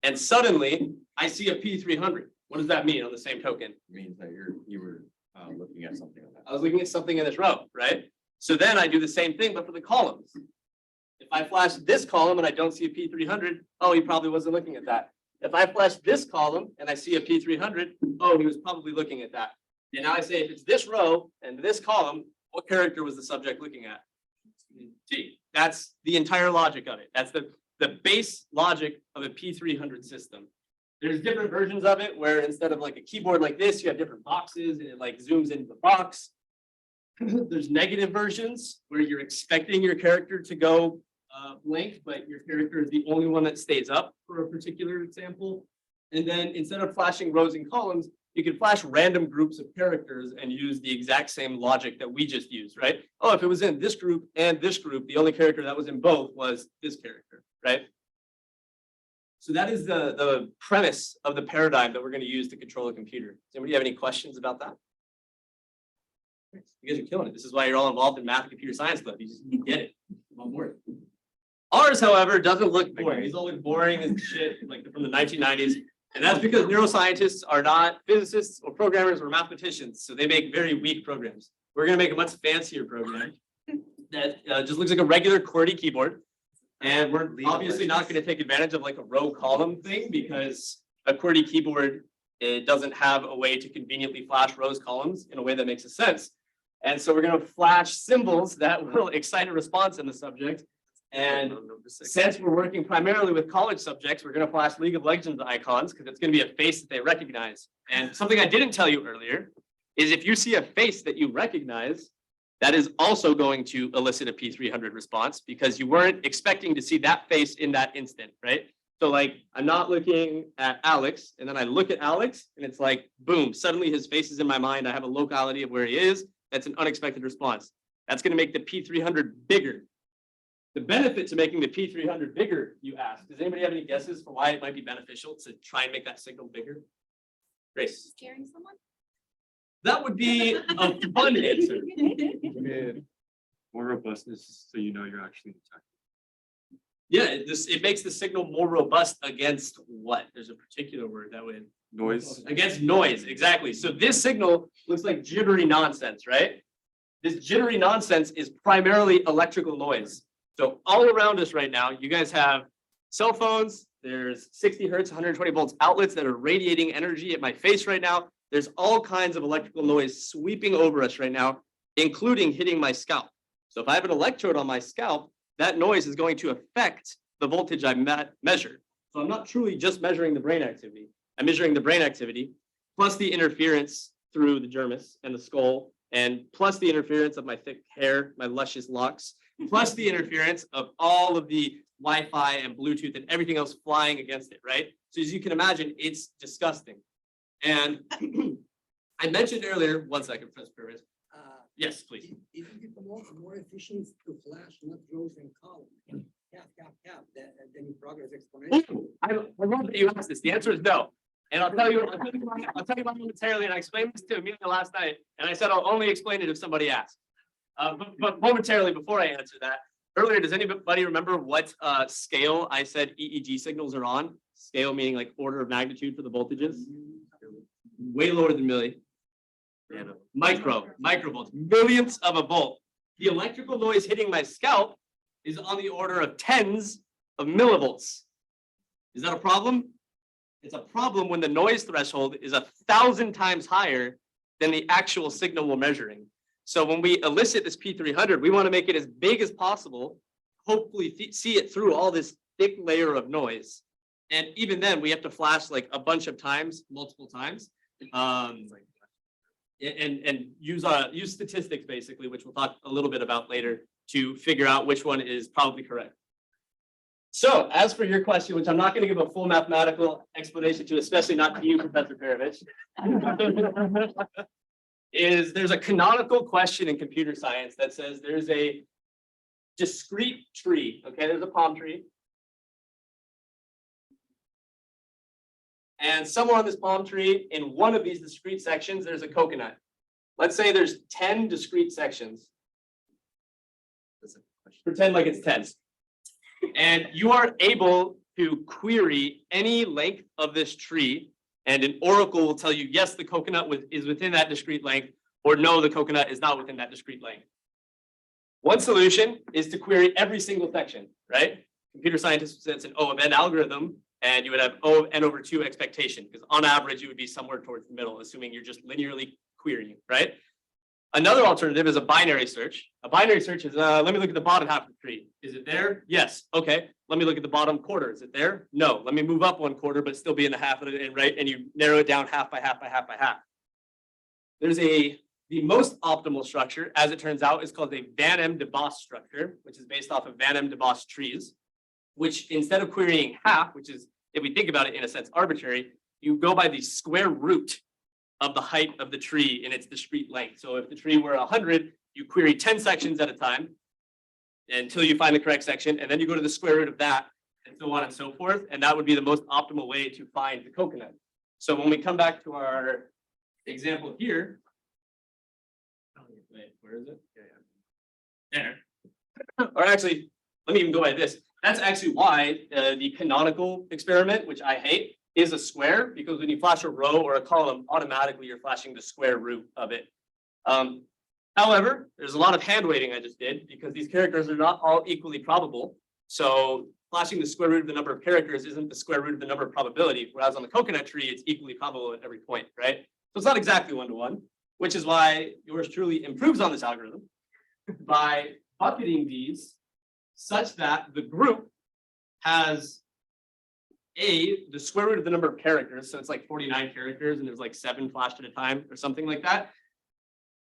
And suddenly I see a P300. What does that mean on the same token? It means that you were looking at something like that. I was looking at something in this row, right? So then I do the same thing, but for the columns. If I flash this column and I don't see a P300, oh, he probably wasn't looking at that. If I flash this column and I see a P300, oh, he was probably looking at that. And now I say, if it's this row and this column, what character was the subject looking at? T. That's the entire logic of it. That's the base logic of a P300 system. There's different versions of it where instead of like a keyboard like this, you have different boxes and it like zooms into the box. There's negative versions where you're expecting your character to go blank, but your character is the only one that stays up for a particular example. And then instead of flashing rows and columns, you can flash random groups of characters and use the exact same logic that we just used, right? Oh, if it was in this group and this group, the only character that was in both was this character, right? So that is the premise of the paradigm that we're going to use to control a computer. Does anybody have any questions about that? You guys are killing it. This is why you're all involved in math and computer science club. You just get it. One more. Ours, however, doesn't look boring. These all look boring as shit, like from the 1990s. And that's because neuroscientists are not physicists or programmers or mathematicians. So they make very weak programs. We're going to make a much fancier program that just looks like a regular QWERTY keyboard. And we're obviously not going to take advantage of like a row column thing because a QWERTY keyboard, it doesn't have a way to conveniently flash rows columns in a way that makes sense. And so we're going to flash symbols that will excite a response in the subject. And since we're working primarily with college subjects, we're going to flash League of Legends icons because it's going to be a face that they recognize. And something I didn't tell you earlier is if you see a face that you recognize, that is also going to elicit a P300 response because you weren't expecting to see that face in that instant, right? So like, I'm not looking at Alex and then I look at Alex and it's like, boom, suddenly his face is in my mind. I have a locality of where he is. That's an unexpected response. That's going to make the P300 bigger. The benefit to making the P300 bigger, you ask, does anybody have any guesses for why it might be beneficial to try and make that signal bigger? Grace. Scaring someone? That would be a fun answer. More robustness, so you know you're actually attacking. Yeah, it makes the signal more robust against what? There's a particular word that would. Noise. Against noise, exactly. So this signal looks like jittery nonsense, right? This jittery nonsense is primarily electrical noise. So all around us right now, you guys have cell phones, there's 60 hertz, 120 volts outlets that are radiating energy at my face right now. There's all kinds of electrical noise sweeping over us right now, including hitting my scalp. So if I have an electrode on my scalp, that noise is going to affect the voltage I measure. So I'm not truly just measuring the brain activity. I'm measuring the brain activity, plus the interference through the dermis and the skull, and plus the interference of my thick hair, my luscious locks, plus the interference of all of the Wi-Fi and Bluetooth and everything else flying against it, right? So as you can imagine, it's disgusting. And I mentioned earlier, one second, Professor Perez. Yes, please. Isn't it more efficient to flash not rows and columns? Then your progress exponential. I love that you asked this. The answer is no. And I'll tell you why momentarily. And I explained this to Amelia last night. And I said I'll only explain it if somebody asks. But momentarily, before I answer that, earlier, does anybody remember what scale I said EEG signals are on? Scale meaning like order of magnitude for the voltages? Way lower than milli. microvolts, millionths of a volt. The electrical noise hitting my scalp is on the order of tens of millivolts. Is that a problem? It's a problem when the noise threshold is 1,000 times higher than the actual signal we're measuring. So when we elicit this P300, we want to make it as big as possible, hopefully see it through all this thick layer of noise. And even then, we have to flash like a bunch of times, multiple times. And use statistics basically, which we'll talk a little bit about later to figure out which one is probably correct. So as for your question, which I'm not going to give a full mathematical explanation to, especially not to you, Professor Perovich, is there's a canonical question in computer science that says there's a discrete tree. Okay, there's a palm tree. And somewhere on this palm tree, in one of these discrete sections, there's a coconut. Let's say there's 10 discrete sections. Pretend like it's 10. And you are able to query any length of this tree, and an oracle will tell you, yes, the coconut is within that discrete length, or no, the coconut is not within that discrete length. One solution is to query every single section, right? Computer scientists say it's an O of n algorithm, and you would have O of n over 2 expectation, because on average, you would be somewhere towards the middle, assuming you're just linearly querying, right? Another alternative is a binary search. A binary search is, let me look at the bottom half of the tree. Is it there? Yes. Okay. Let me look at the bottom quarter. Is it there? No. Let me move up 1/4, but still be in the half of it, right? And you narrow it down half by half by half by half. There's the most optimal structure, as it turns out, is called a Van M. de Bos structure, which is based off of Van M. de Bos trees, which instead of querying half, which is, if we think about it in a sense, arbitrary, you go by the square root of the height of the tree in its discrete length. So if the tree were 100, you query 10 sections at a time until you find the correct section, and then you go to the square root of that, and so on and so forth. And that would be the most optimal way to find the coconut. So when we come back to our example here, wait, where is it? There. Or actually, let me even go by this. That's actually why the canonical experiment, which I hate, is a square, because when you flash a row or a column, automatically you're flashing the square root of it. However, there's a lot of hand waving I just did, because these characters are not all equally probable. So flashing the square root of the number of characters isn't the square root of the number of probability, whereas on the coconut tree, it's equally probable at every point, right? So it's not exactly 1-to-1, which is why yours truly improves on this algorithm by bucketing these such that the group has the square root of the number of characters. So it's like 49 characters and there's like 7 flashed at a time or something like that.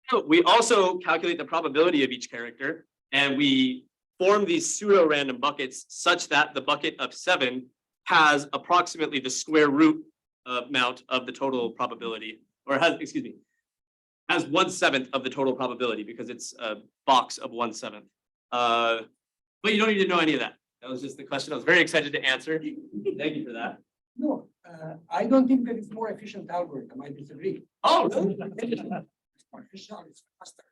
So we also calculate the probability of each character, and we form these pseudo random buckets such that the bucket of 7 has approximately the square root amount of the total probability, or has 1/7 of the total probability, because it's a box of 1/7. But you don't need to know any of that. That was just the question I was very excited to answer. Thank you for that. No, I don't think that it's more efficient algorithm. I disagree. Oh, really? It's more efficient, it's faster.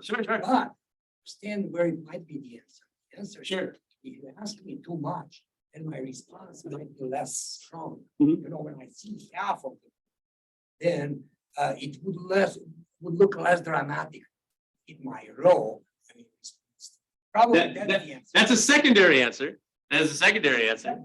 Sure. But understand where it might be the answer. The answer is, Sure. if you ask me too much, then my response might be less strong. Mhm. You know, when I see half of it, then it would look less dramatic in my row. I mean, it's probably that's the answer. That's a secondary answer. That is a secondary answer.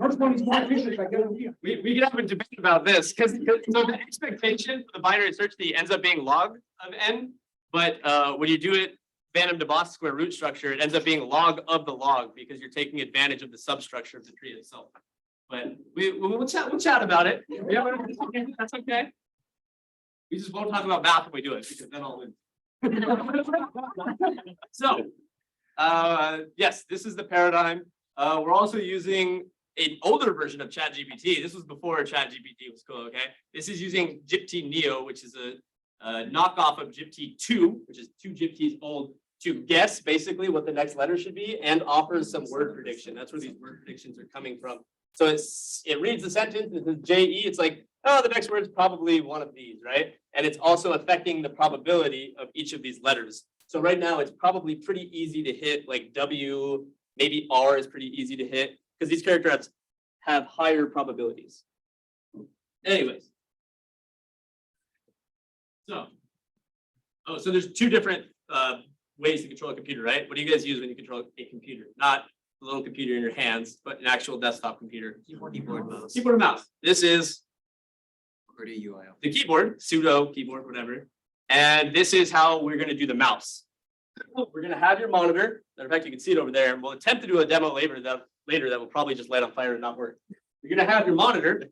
First one is more efficient, I guarantee you. We can have a debate about this, because so the expectation for the binary search tree ends up being log of n, but when you do it Van M. de Bos square root structure, it ends up being log of the log, because you're taking advantage of the substructure of the tree itself. But we'll chat about it. Yeah, that's okay. We just won't talk about math when we do it, because then I'll win. So, yes, this is the paradigm. We're also using an older version of ChatGPT. This was before ChatGPT was cool, okay? This is using GPT Neo, which is a knockoff of GPT 2, which is 2 GPTs old, to guess basically what the next letter should be and offers some word prediction. That's where these word predictions are coming from. So it reads the sentence, it says JE, it's like, oh, the next word is probably one of these, right? And it's also affecting the probability of each of these letters. So right now it's probably pretty easy to hit, like W, maybe R is pretty easy to hit, because these characters have higher probabilities. Anyways. So. Oh, so there's two different ways to control a computer, right? What do you guys use when you control a computer? Not a little computer in your hands, but an actual desktop computer. Keyboard, mouse. Keyboard and mouse. This is Or do you UIO? the keyboard, pseudo keyboard, whatever. And this is how we're going to do the mouse. We're going to have your monitor. Matter of fact, you can see it over there. And we'll attempt to do a demo later that will probably just light on fire and not work. You're going to have your monitor.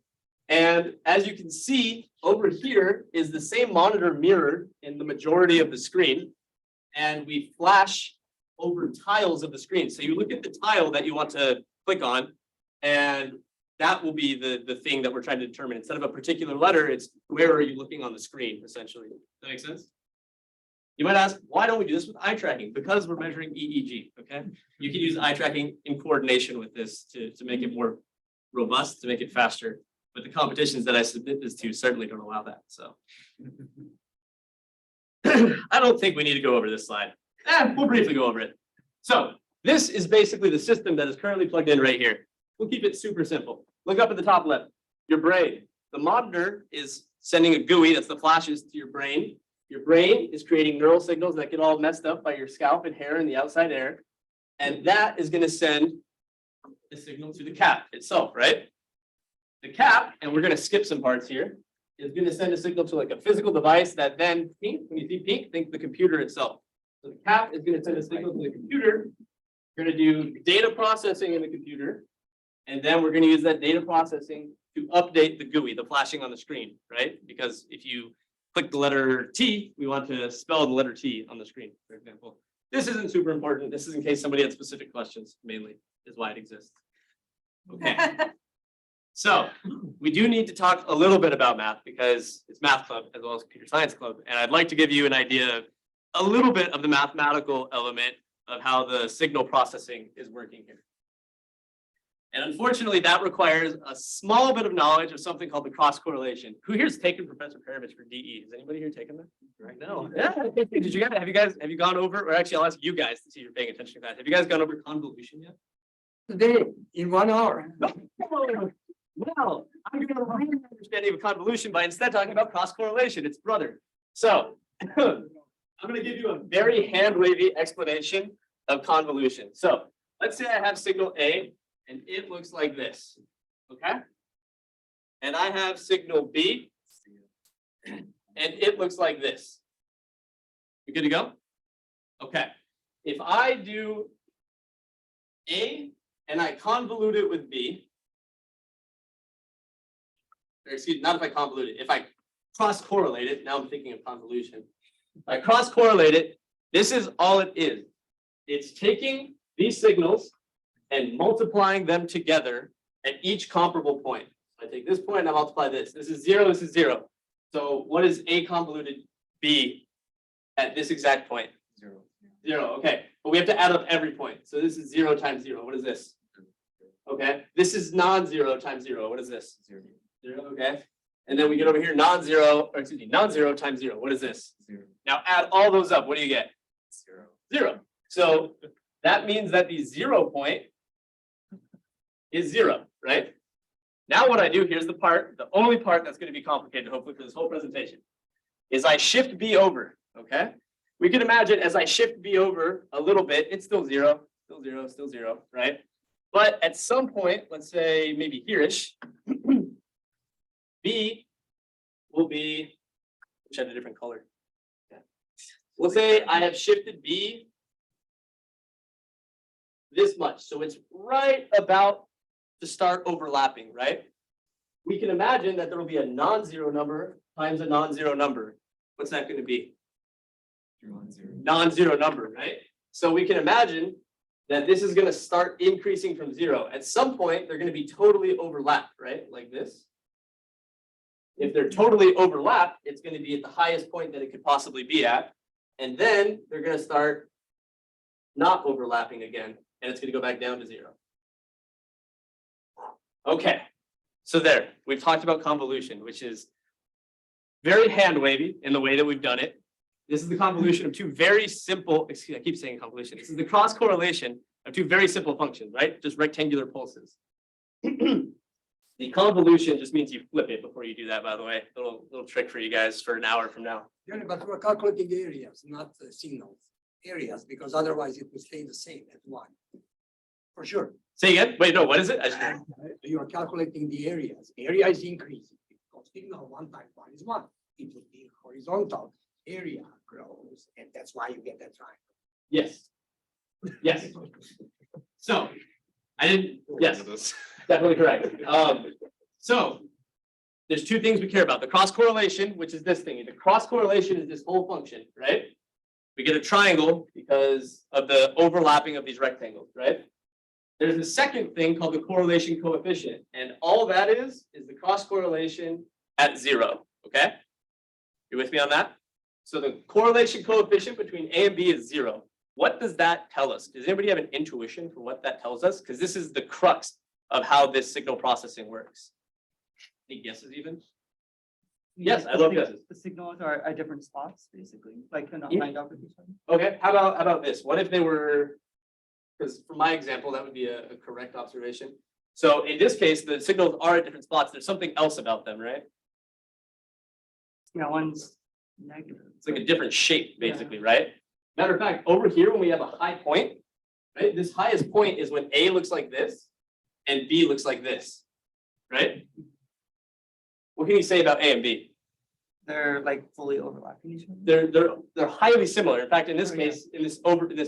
And as you can see over here is the same monitor mirrored in the majority of the screen. And we flash over tiles of the screen. So you look at the tile that you want to click on, and that will be the thing that we're trying to determine. Instead of a particular letter, it's where are you looking on the screen, essentially. Does that make sense? You might ask, why don't we do this with eye tracking? Because we're measuring EEG, okay? You can use eye tracking in coordination with this to make it more robust, to make it faster. But the competitions that I submit this to certainly don't allow that, so. I don't think we need to go over this slide. We'll briefly go over it. So this is basically the system that is currently plugged in right here. We'll keep it super simple. Look up at the top left, your brain. The monitor is sending a GUI, that's the flashes, to your brain. Your brain is creating neural signals that get all messed up by your scalp and hair in the outside air. And that is going to send a signal to the cap itself, right? The cap, and we're going to skip some parts here, is going to send a signal to like a physical device that then pink, when you see pink, think the computer itself. So the cap is going to send a signal to the computer. We're going to do data processing in the computer. And then we're going to use that data processing to update the GUI, the flashing on the screen, right? Because if you click the letter T, we want to spell the letter T on the screen, for example. This isn't super important. This is in case somebody had specific questions, mainly, is why it exists. Okay. So we do need to talk a little bit about math because it's math club as well as computer science club. And I'd like to give you an idea, a little bit of the mathematical element of how the signal processing is working here. And unfortunately, that requires a small bit of knowledge of something called the cross correlation. Who here's taken Professor Perovich for DE? Has anybody here taken that? Right now. Yeah. Did you guys, have you gone over, or actually I'll ask you guys to see if you're paying attention to that. Have you guys gone over convolution yet? Today, in 1 hour. Well, I'm going to remind your understanding of convolution by instead talking about cross correlation. It's brother. So I'm going to give you a very hand wavy explanation of convolution. So let's say I have signal A and it looks like this. Okay. And I have signal B and it looks like this. We good to go? Okay. If I do A and I convolute it with B, or excuse me, not if I convolute it, if I cross correlate it, now I'm thinking of convolution. If I cross correlate it, this is all it is. It's taking these signals and multiplying them together at each comparable point. I take this point and I multiply this. This is 0, this is 0. So what is A convoluted B at this exact point? 0. 0, okay. But we have to add up every point. So this is 0 times 0. What is this? Okay. This is non-zero times 0. What is this? 0. 0, okay. And then we get over here non-zero, or excuse me, non-zero times 0. What is this? 0. Now add all those up. What do you get? 0. 0. So that means that the 0 point is 0, right? Now what I do, here's the part, the only part that's going to be complicated, hopefully for this whole presentation, is I shift B over, okay? We can imagine as I shift B over a little bit, it's still 0, still 0, still 0, right? But at some point, let's say maybe here-ish, B will be, which had a different color. Yeah. We'll say I have shifted B this much. So it's right about to start overlapping, right? We can imagine that there will be a non-zero number times a non-zero number. What's that going to be? Non-zero number, right? So we can imagine that this is going to start increasing from 0. At some point, they're going to be totally overlapped, right? Like this. If they're totally overlapped, it's going to be at the highest point that it could possibly be at. And then they're going to start not overlapping again. And it's going to go back down to 0. Okay. So there, we've talked about convolution, which is very hand wavy in the way that we've done it. This is the convolution of two very simple, excuse me, I keep saying convolution. This is the cross correlation of two very simple functions, right? Just rectangular pulses. The convolution just means you flip it before you do that, by the way. Little trick for you guys for an hour from now. Yeah, but we're calculating areas, not signals, areas, because otherwise it will stay the same at one. For sure. Say again? Wait, no, what is it? You are calculating the areas. Area is increasing. Because signal 1 times 1 is 1. It will be horizontal. Area grows, and that's why you get that triangle. Yes. Yes. So, I didn't, yes, definitely correct. So, there's two things we care about. The cross correlation, which is this thing. The cross correlation is this whole function, right? We get a triangle because of the overlapping of these rectangles, right? There's a second thing called the correlation coefficient, and all that is the cross correlation at 0, okay? You with me on that? So the correlation coefficient between A and B is 0. What does that tell us? Does anybody have an intuition for what that tells us? Because this is the crux of how this signal processing works. Any guesses even? Yes, I love guesses. The signals are at different spots, basically, like they're not Yeah. lined up with each other. Okay, how about this? What if they were, because for my example, that would be a correct observation. So in this case, the signals are at different spots. There's something else about them, right? Yeah, one's negative. It's like a different shape, basically, right? Matter of fact, over here, when we have a high point, right? This highest point is when A looks like this and B looks like this, right? What can you say about A and B? They're like fully overlapping each other. They're highly similar. In fact, in this case, in this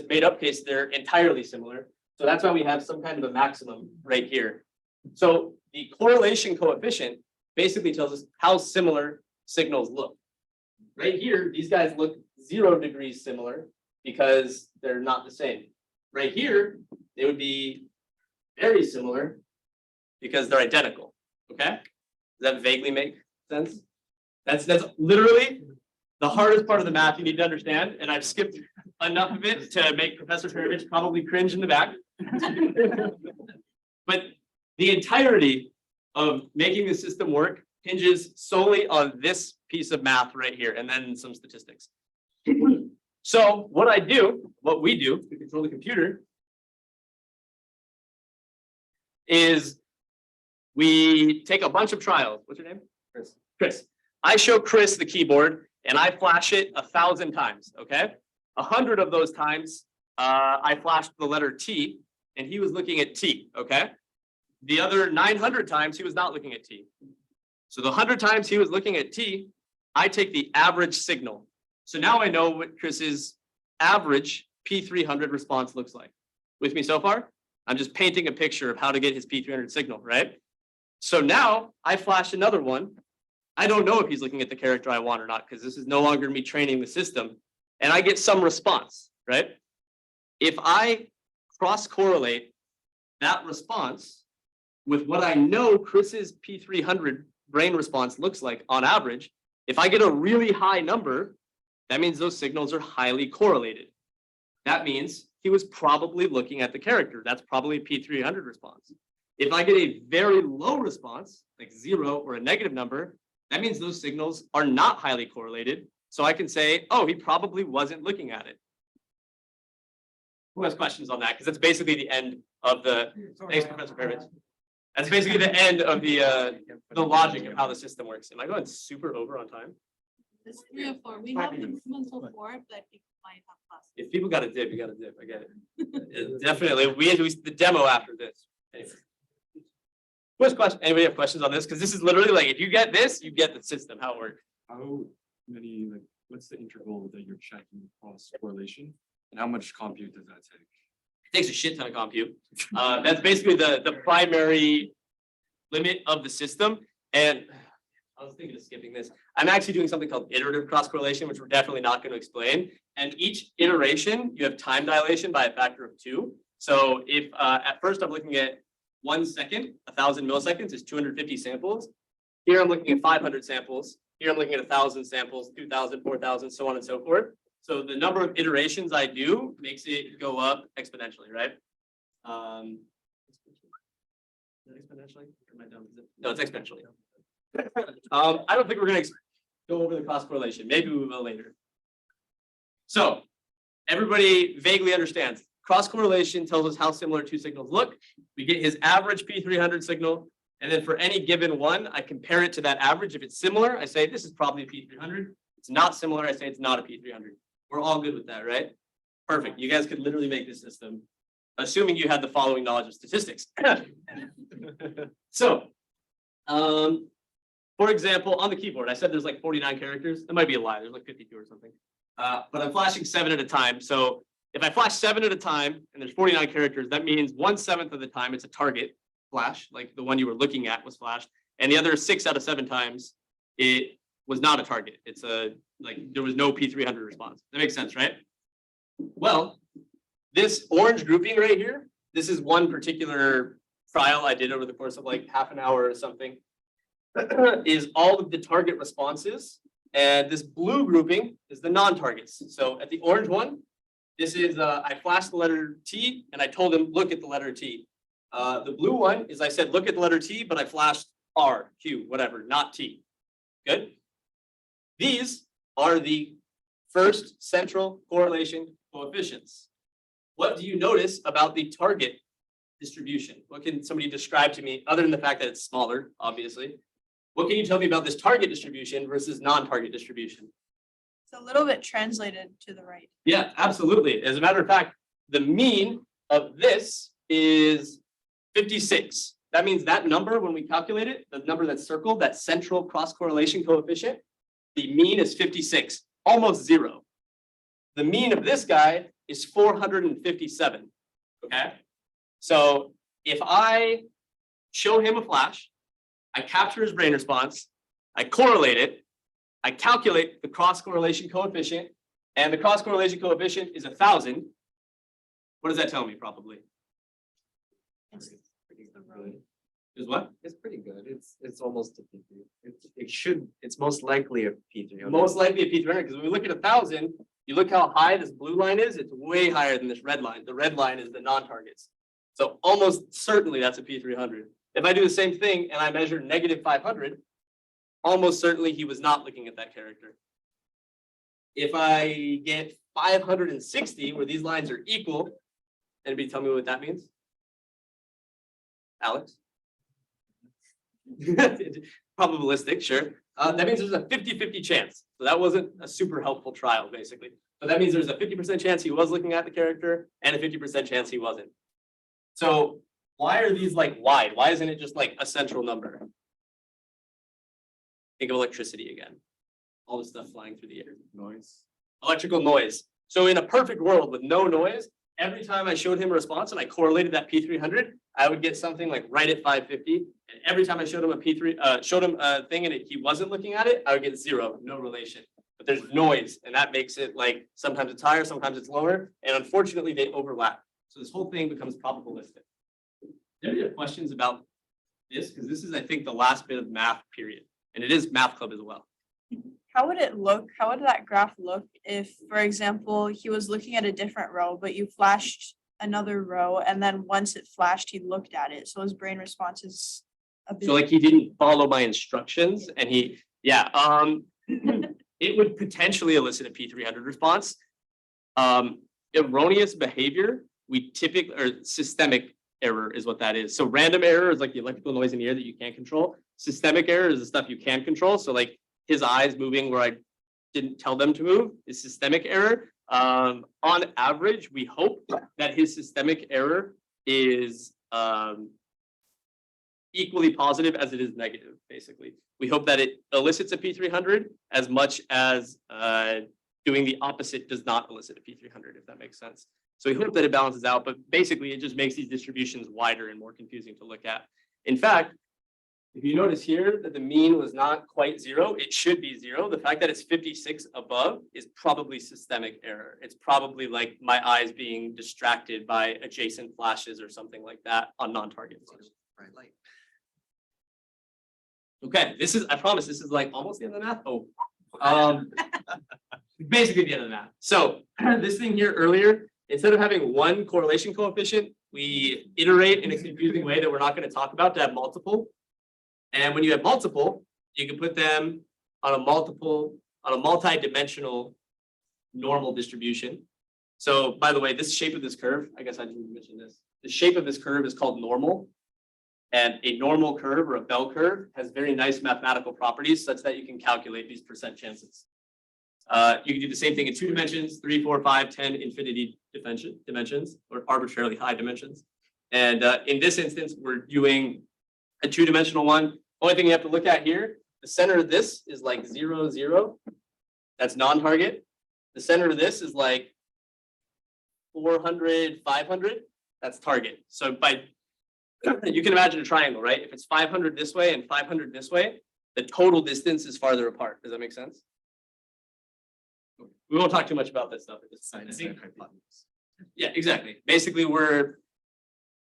made up case, they're entirely similar. So that's why we have some kind of a maximum right here. So the correlation coefficient basically tells us how similar signals look. Right here, these guys look 0 degrees similar because they're not the same. Right here, they would be very similar because they're identical. Okay? Does that vaguely make sense? That's literally the hardest part of the math you need to understand, and I've skipped enough of it to make Professor Perovich probably cringe in the back. But the entirety of making the system work hinges solely on this piece of math right here, and then some statistics. So what we do to control the computer is we take a bunch of trials. What's your name? Chris. Chris. I show Chris the keyboard and I flash it 1,000 times, okay? 100 of those times, I flashed the letter T and he was looking at T, okay? The other 900 times he was not looking at T. So the 100 times he was looking at T, I take the average signal. So now I know what Chris's average P300 response looks like. With me so far? I'm just painting a picture of how to get his P300 signal, right? So now I flash another one. I don't know if he's looking at the character I want or not, because this is no longer me training the system, and I get some response, right? If I cross-correlate that response with what I know Chris's P300 brain response looks like on average, if I get a really high number, that means those signals are highly correlated. That means he was probably looking at the character. That's probably a P300 response. If I get a very low response, like 0 or a negative number, that means those signals are not highly correlated. So I can say, oh, he probably wasn't looking at it. Who has questions on that? Because that's basically the end of the, thanks, Professor Perovich. That's basically the end of the logic of how the system works. Am I going super over on time? It's 3 or 4. We have improvements for 4, but people might have class. If people got a dip, you got a dip. I get it. Definitely. We had the demo after this. Anyway. Who has questions? Anybody have questions on this? Because this is literally like, if you get this, you get the system, how it works. How many, like, what's the interval that you're checking cross correlation? And how much compute does that take? It takes a shit ton of compute. That's basically the primary limit of the system. And I was thinking of skipping this. I'm actually doing something called iterative cross correlation, which we're definitely not going to explain. And each iteration, you have time dilation by a factor of 2. So if at first I'm looking at 1 second, 1,000 milliseconds is 250 samples. Here I'm looking at 500 samples. Here I'm looking at 1,000 samples, 2,000, 4,000, so on and so forth. So the number of iterations I do makes it go up exponentially, right? Is it exponentially? Or am I dumb? No, it's exponentially. I don't think we're going to go over the cross correlation. Maybe we will later. So everybody vaguely understands. Cross correlation tells us how similar two signals look. We get his average P300 signal. And then for any given one, I compare it to that average. If it's similar, I say this is probably a P300. It's not similar, I say it's not a P300. We're all good with that, right? Perfect. You guys could literally make this system, assuming you had the following knowledge of statistics. So, for example, on the keyboard, I said there's like 49 characters. That might be a lie. There's like 52 or something. But I'm flashing 7 at a time. So if I flash 7 at a time and there's 49 characters, that means 1/7 of the time it's a target flash, like the one you were looking at was flashed. And the other 6 out of 7 times it was not a target. It's there was no P300 response. That makes sense, right? Well, this orange grouping right here, this is one particular trial I did over the course of like half an hour or something, is all of the target responses. And this blue grouping is the non-targets. So at the orange one, this is, I flashed the letter T and I told him, look at the letter T. The blue one is I said, look at the letter T, but I flashed R, Q, whatever, not T. Good? These are the first central correlation coefficients. What do you notice about the target distribution? What can somebody describe to me, other than the fact that it's smaller, obviously? What can you tell me about this target distribution versus non-target distribution? It's a little bit translated to the right. Yeah, absolutely. As a matter of fact, the mean of this is 56. That means that number, when we calculate it, the number that's circled, that central cross-correlation coefficient, the mean is 56, almost 0. The mean of this guy is 457, okay? So if I show him a flash, I capture his brain response, I correlate it, I calculate the cross-correlation coefficient, and the cross-correlation coefficient is 1,000. What does that tell me, probably? It's Is what? It's pretty good. It's almost a P3. It's most likely a P300. Most likely a P300, because when we look at 1,000, you look how high this blue line is, it's way higher than this red line. The red line is the non-targets. So almost certainly that's a P300. If I do the same thing and I measure -500, almost certainly he was not looking at that character. If I get 560, where these lines are equal, anybody tell me what that means? Alex? Probabilistic, sure. That means there's a 50-50 chance. So that wasn't a super helpful trial, basically. But that means there's a 50% chance he was looking at the character and a 50% chance he wasn't. So why are these like wide? Why isn't it just like a central number? Think of electricity again. All the stuff flying through the air. Noise. Electrical noise. So in a perfect world with no noise, every time I showed him a response and I correlated that P300, I would get something like right at 550. And every time I showed him a thing and he wasn't looking at it, I would get 0, no relation. But there's noise, and that makes it like sometimes it's higher, sometimes it's lower, and unfortunately they overlap. So this whole thing becomes probabilistic. Do you have questions about this? Because this is, I think, the last bit of math period, and it is math club as well. How would it look? How would that graph look if, for example, he was looking at a different row, but you flashed another row, and then once it flashed, he looked at it. So his brain response is a bit. So like he didn't follow my instructions, and it would potentially elicit a P300 response. Erroneous behavior, systemic error is what that is. So random error is like the electrical noise in the air that you can't control. Systemic error is the stuff you can control. So like his eyes moving where I didn't tell them to move is systemic error. On average, we hope that his systemic error is equally positive as it is negative, basically. We hope that it elicits a P300 as much as doing the opposite does not elicit a P300, if that makes sense. So we hope that it balances out, but basically it just makes these distributions wider and more confusing to look at. In fact, if you notice here that the mean was not quite 0, it should be 0. The fact that it's 56 above is probably systemic error. It's probably like my eyes being distracted by adjacent flashes or something like that on non-targets. Bright light. Okay, I promise this is like almost the end of the math. Basically the end of the math. So this thing here earlier, instead of having one correlation coefficient, we iterate in a confusing way that we're not going to talk about to have multiple. And when you have multiple, you can put them on a multi-dimensional normal distribution. So by the way, this shape of this curve, I guess I didn't mention this. The shape of this curve is called normal. And a normal curve or a bell curve has very nice mathematical properties such that you can calculate these percent chances. You can do the same thing in 2 dimensions, 3, 4, 5, 10, infinity dimensions, or arbitrarily high dimensions. And in this instance, we're doing a 2-dimensional one. Only thing you have to look at here, the center of this is like 0, 0. That's non-target. The center of this is like 400, 500. That's target. So you can imagine a triangle, right? If it's 500 this way and 500 this way, the total distance is farther apart. Does that make sense? We won't talk too much about this stuff at this time. Yeah, exactly. Basically, we're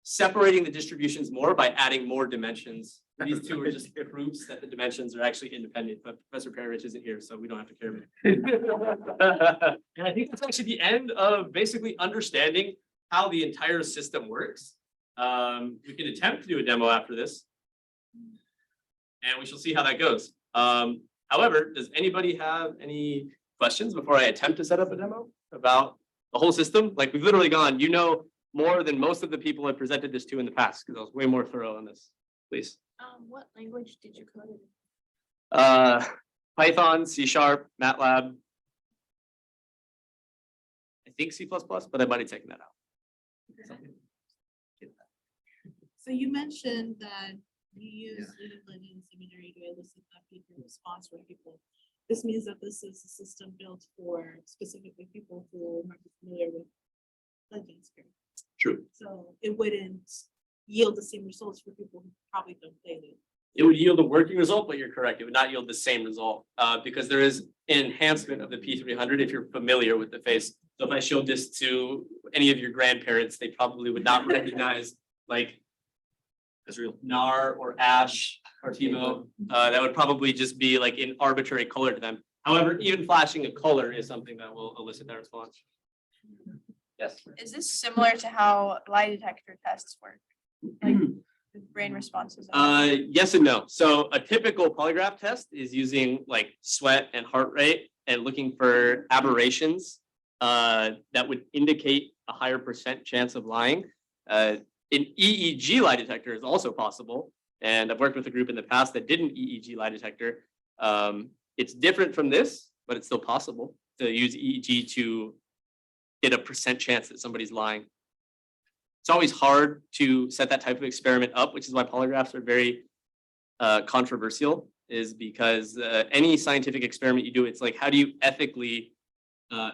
separating the distributions more by adding more dimensions. These two are just proofs that the dimensions are actually independent, but Professor Perovich isn't here, so we don't have to care about it. And I think that's actually the end of basically understanding how the entire system works. We can attempt to do a demo after this, and we shall see how that goes. However, does anybody have any questions before I attempt to set up a demo about the whole system? Like, we've literally gone, more than most of the people I presented this to in the past, because I was way more thorough on this. Please. What language did you code it? Python, C#, MATLAB. I think C++, but I might have taken that out. So you mentioned that you use linear seminary to elicit that people response from people. This means that this is a system built for specifically people who are familiar with legend experience. True. So it wouldn't yield the same results for people who probably don't play it. It would yield a working result, but you're correct. It would not yield the same result because there is an enhancement of the P300 if you're familiar with the face. So if I showed this to any of your grandparents, they probably would not recognize like NAR or Ash or Timo. That would probably just be like an arbitrary color to them. However, even flashing a color is something that will elicit that response. Yes. Is this similar to how lie detector tests work? Like the brain responses? Yes and no. So a typical polygraph test is using like sweat and heart rate and looking for aberrations that would indicate a higher percent chance of lying. An EEG lie detector is also possible. And I've worked with a group in the past that did an EEG lie detector. It's different from this, but it's still possible to use EEG to get a percent chance that somebody's lying. It's always hard to set that type of experiment up, which is why polygraphs are very controversial, is because any scientific experiment you do, it's like, how do you ethically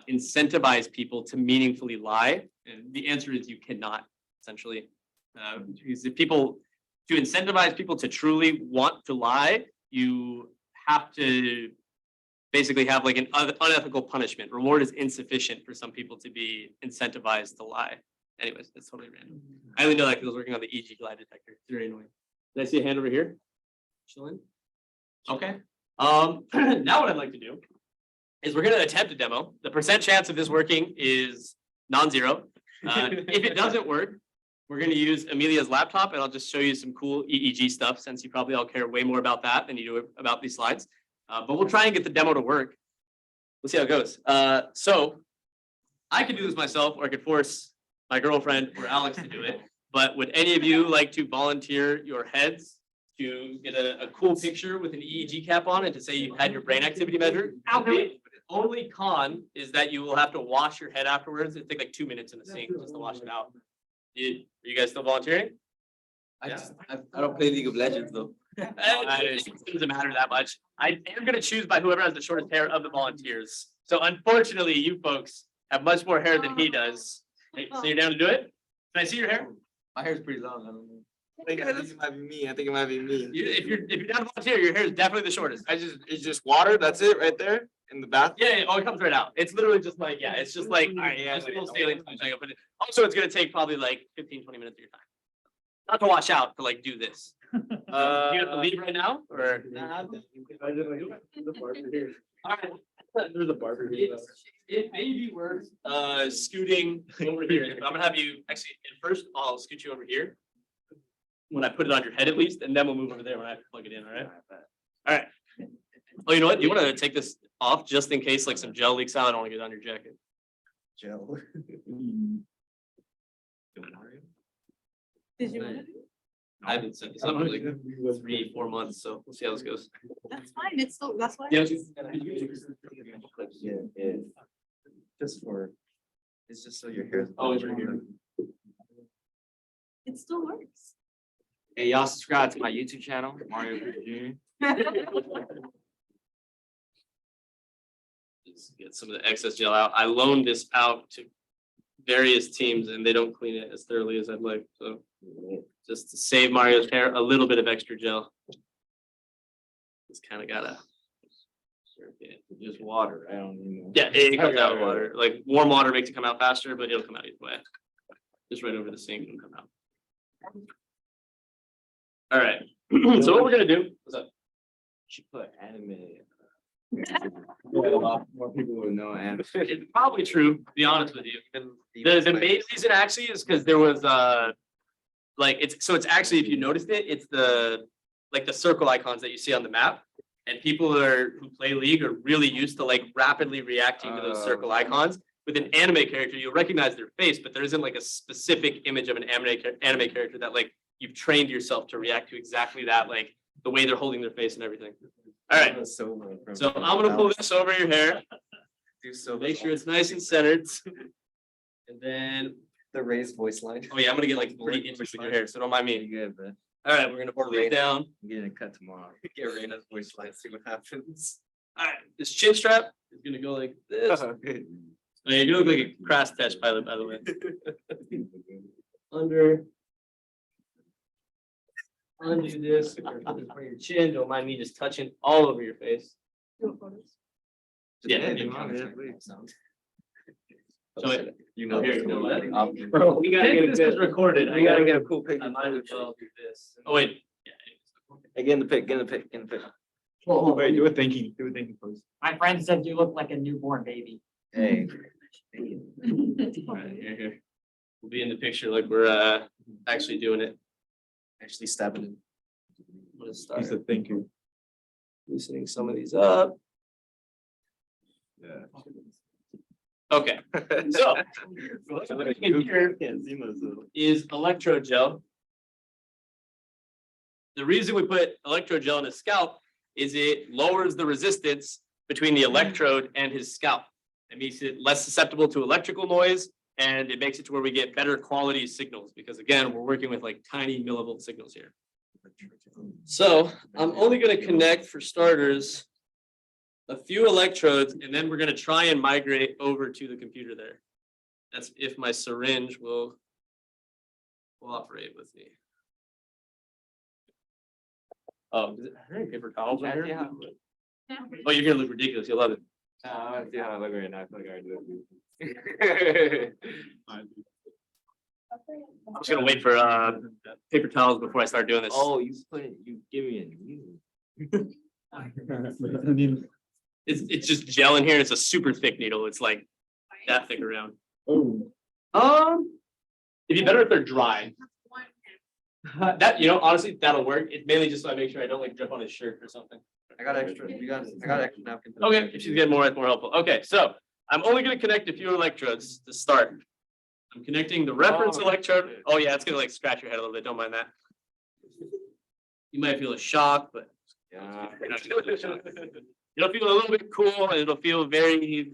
incentivize people to meaningfully lie? And the answer is you cannot, essentially. Because if to incentivize people to truly want to lie, you have to basically have like an unethical punishment. Reward is insufficient for some people to be incentivized to lie. Anyways, that's totally random. I only know that because I was working on the EEG lie detector. It's very annoying. Did I see a hand over here? Chilling. Okay. Now what I'd like to do is we're going to attempt a demo. The percent chance of this working is non-zero. If it doesn't work, we're going to use Amelia's laptop, and I'll just show you some cool EEG stuff, since you probably all care way more about that than you do about these slides. But we'll try and get the demo to work. We'll see how it goes. So I could do this myself, or I could force my girlfriend or Alex to do it. But would any of you like to volunteer your heads to get a cool picture with an EEG cap on and to say you had your brain activity measured? The only con is that you will have to wash your head afterwards. It takes like 2 minutes in the sink just to wash it out. Are you guys still volunteering? I don't play League of Legends though. It doesn't matter that much. I am going to choose by whoever has the shortest hair of the volunteers. So unfortunately, you folks have much more hair than he does. So you're down to do it? Can I see your hair? My hair's pretty long. I don't know. I think it might be me. I think it might be me. If you're down to volunteer, your hair is definitely the shortest. It's just water. That's it right there in the bath. Yeah, oh, it comes right out. It's literally just like, yeah, it's just like, all right, yeah, but also it's gonna take probably like 15, 20 minutes of your time. Not to wash out, to like do this. You have to leave right now, or? All right. There's a barber here. It may be worth scooting over here. I'm gonna have you, actually, first I'll scoot you over here. When I put it on your head at least, and then we'll move over there when I have to plug it in, all right? All right. Oh, you know what? You wanna take this off just in case like some gel leaks out? I don't wanna get on your jacket. Gel. Did you want to do? I haven't set this up in like 3-4 months, so we'll see how this goes. That's fine, it's still, that's why. Yeah. Yeah. Just for, it's just so your hair. Oh, it's right here. It still works. Hey, y'all subscribe to my YouTube channel, Mario Jr. Just get some of the excess gel out. I loaned this out to various teams and they don't clean it as thoroughly as I'd like, so. Just to save Mario's hair, a little bit of extra gel. Just kind of gotta. Just water, I don't know. Yeah, it comes out with water. Like warm water makes it come out faster, but it'll come out either way. Just right over the sink, it'll come out. All right, so what we're gonna do, what's up? Should put anime. A lot more people would know anime. It's probably true, to be honest with you. The main reason actually is because there was like it's actually, if you noticed it, it's the like the circle icons that you see on the map. And people who play League are really used to like rapidly reacting to those circle icons. With an anime character, you'll recognize their face, but there isn't like a specific image of an anime character that like you've trained yourself to react to exactly that, like the way they're holding their face and everything. All right, so I'm gonna pull this over your hair. Do so. Make sure it's nice and centered. And then, The raised voice line. oh yeah, I'm gonna get like 3 inches in your hair, so don't mind me. Good, man. All right, we're gonna pull these down. I'm getting a cut tomorrow. Get Reina's voice line, see what happens. All right, this chin strap is gonna go like this. Oh, you look like a crash test pilot, by the way. Undo this for your chin. Don't mind me just touching all over your face. Yeah. So You know. here, you know what? Bro, We gotta get this recorded. I gotta get a cool picture. I might as well do this. Oh wait. Hey, get in the pic, get in the pic, get in the pic. Wait, do a thinking post. My friend said you look like a newborn baby. Hey. All right, here. We'll be in the picture like we're actually doing it. Actually stabbing him. I'm gonna start He's a thinker. loosening some of these up. Yeah. Okay, so in here Can't see myself. is electrode gel. The reason we put electrode gel in his scalp is it lowers the resistance between the electrode and his scalp. It makes it less susceptible to electrical noise, and it makes it to where we get better quality signals, because again, we're working with like tiny millivolt signals here. So I'm only gonna connect, for starters, a few electrodes, and then we're gonna try and migrate over to the computer there. That's if my syringe will cooperate with me. Oh, are there any paper towels in here? Oh, you're gonna look ridiculous. You'll love it. I want to see how I look right now. I feel like I already look. I'm just gonna wait for paper towels before I start doing this. Oh, you give me a needle. It's just gel in here. It's a super thick needle. It's like that thick around. Oh. It'd be better if they're dry. That, honestly, that'll work. It's mainly just so I make sure I don't like drip on his shirt or something. I got extra napkins. Okay, if she's getting more, it's more helpful. Okay, so I'm only gonna connect a few electrodes to start. I'm connecting the reference electrode. Oh yeah, it's gonna like scratch your head a little bit. Don't mind that. You might feel a shock, but Yeah. it'll feel a little bit cool, and it'll feel very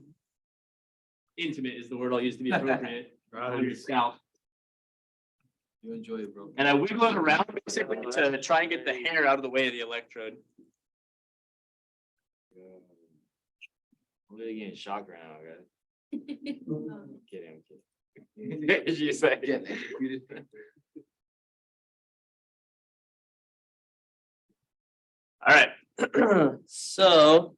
intimate is the word I'll use to be appropriate on your scalp. You enjoy it, bro. And I wiggle it around basically to try and get the hair out of the way of the electrode. I'm really getting shocked right now, guys. I'm kidding, I'm kidding. She said. All right, so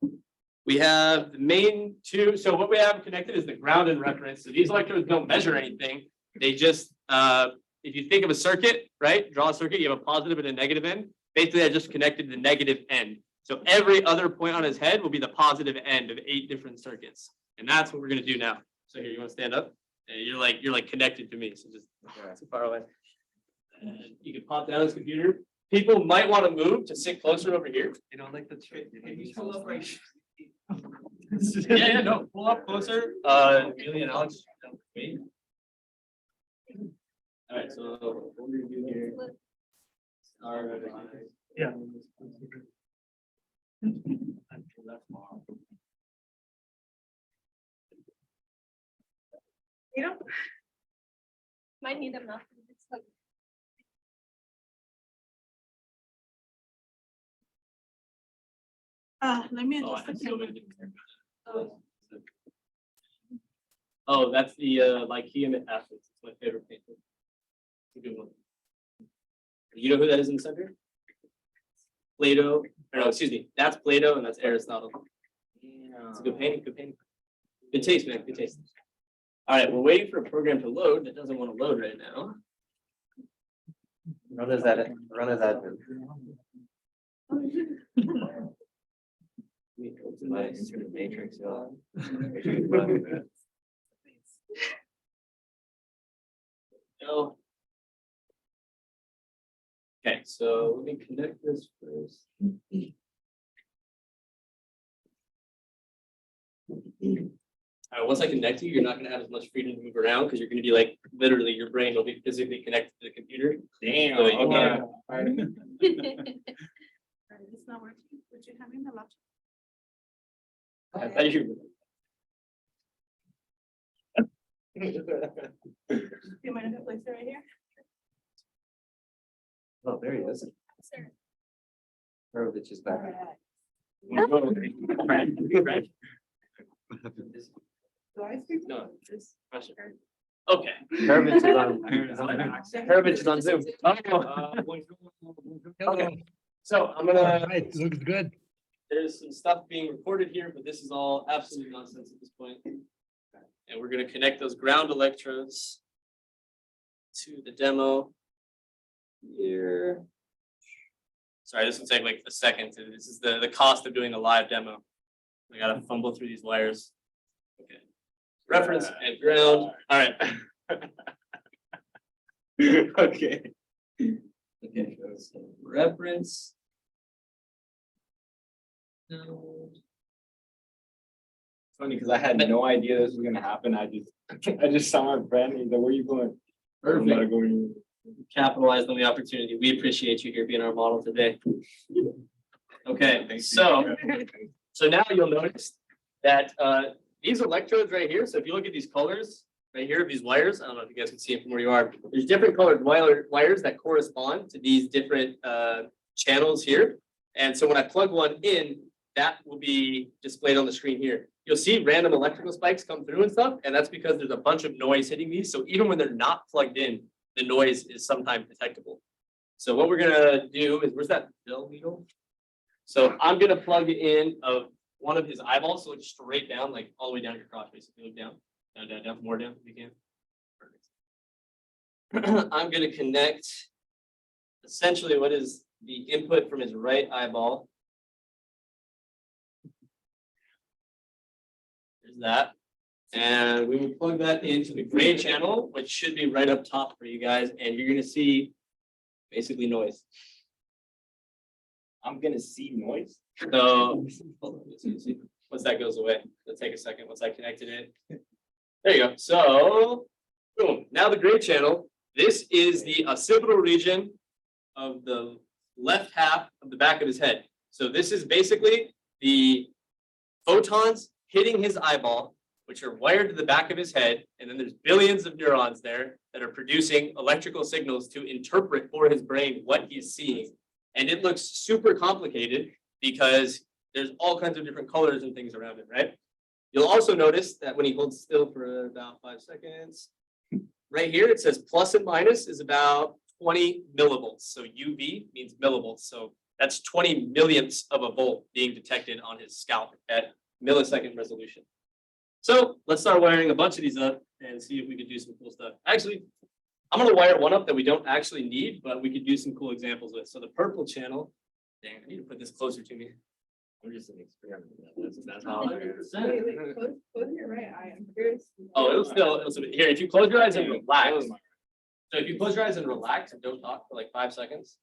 we have the main two. So what we have connected is the ground and reference. So these electrodes don't measure anything. They just, if you think of a circuit, right? Draw a circuit, you have a positive and a negative end. Basically, I just connected the negative end. So every other point on his head will be the positive end of 8 different circuits. And that's what we're gonna do now. So here, you wanna stand up? And you're like connected to me, so just too far away. And you can pop down his computer. People might want to move to sit closer over here. You don't like the trick. Yeah, no, pull up closer. Amelia and Alex. Wait. All right, so what we're gonna do here. Yeah. You don't. Might need them now. It's like. Let me Oh, I adjust have the so camera. many different- Oh, that's the lychee acids. It's my favorite painting. It's a good one. You know who that is in the center? Plato, or no, excuse me, that's Plato and that's Aristotle. It's a good painting, good painting. Good taste, man, good taste. All right, we're waiting for a program to load that doesn't want to load right now. Run as that, run as that. Into the matrix, y'all. No. Okay, so let me connect this first. All right, once I connect you, you're not gonna have as much freedom to move around because you're gonna be like, literally, your brain will be physically connected to the computer. Damn, So you okay. can't- It's not working. Would you have in the laptop? I thought you Do you mind if I place it right here? Oh, there he is. Sure. Mirovic is back. Do I speak? No, this question. Okay. Mirovic is on. Mirovic is on Zoom. Okay. So I'm gonna, Right, looks good. there's some stuff being recorded here, but this is all absolute nonsense at this point. And we're gonna connect those ground electrodes to the demo here. Sorry, this will take like a second. This is the cost of doing a live demo. I gotta fumble through these wires. Okay. Reference and ground. All right. Okay. Okay, so reference. No. Funny, because I had no idea this was gonna happen. I just saw my friend, he's like, where are you going? I'm Perfect. gonna go in. Capitalized on the opportunity. We appreciate you here being our model today. Okay, so now you'll notice that these electrodes right here, so if you look at these colors right here, these wires, I don't know if you guys can see it from where you are, there's different colored wires that correspond to these different channels here. And so when I plug one in, that will be displayed on the screen here. You'll see random electrical spikes come through and stuff, and that's because there's a bunch of noise hitting these. So even when they're not plugged in, the noise is sometimes detectable. So what we're gonna do is, where's that bell needle? So I'm gonna plug in one of his eyeballs, so it's straight down, like all the way down your crotch, basically. Look down, down, more down if you can. Perfect. I'm gonna connect essentially what is the input from his right eyeball. There's that. And we will plug that into the gray channel, which should be right up top for you guys, and you're gonna see basically noise. I'm gonna see noise. So hold on, let's see. Once that goes away, it'll take a second. Once I connected it. There you go. So boom. Now the gray channel. This is the occipital region of the left half of the back of his head. So this is basically the photons hitting his eyeball, which are wired to the back of his head, and then there's billions of neurons there that are producing electrical signals to interpret for his brain what he's seeing. And it looks super complicated because there's all kinds of different colors and things around it, right? You'll also notice that when he holds still for about 5 seconds, right here it says plus and minus is about 20 millivolts. So UV means millivolts. So that's 20 millionths of a volt being detected on his scalp at millisecond resolution. So let's start wiring a bunch of these up and see if we could do some cool stuff. Actually, I'm gonna wire one up that we don't actually need, but we could do some cool examples with. So the purple channel, dang, I need to put this closer to me. I'm just an experiment. That's how I understand. Wait, close your right eye. I'm curious. Oh, it'll here. If you close your eyes and relax. So if you close your eyes and relax and don't talk for like 5 seconds,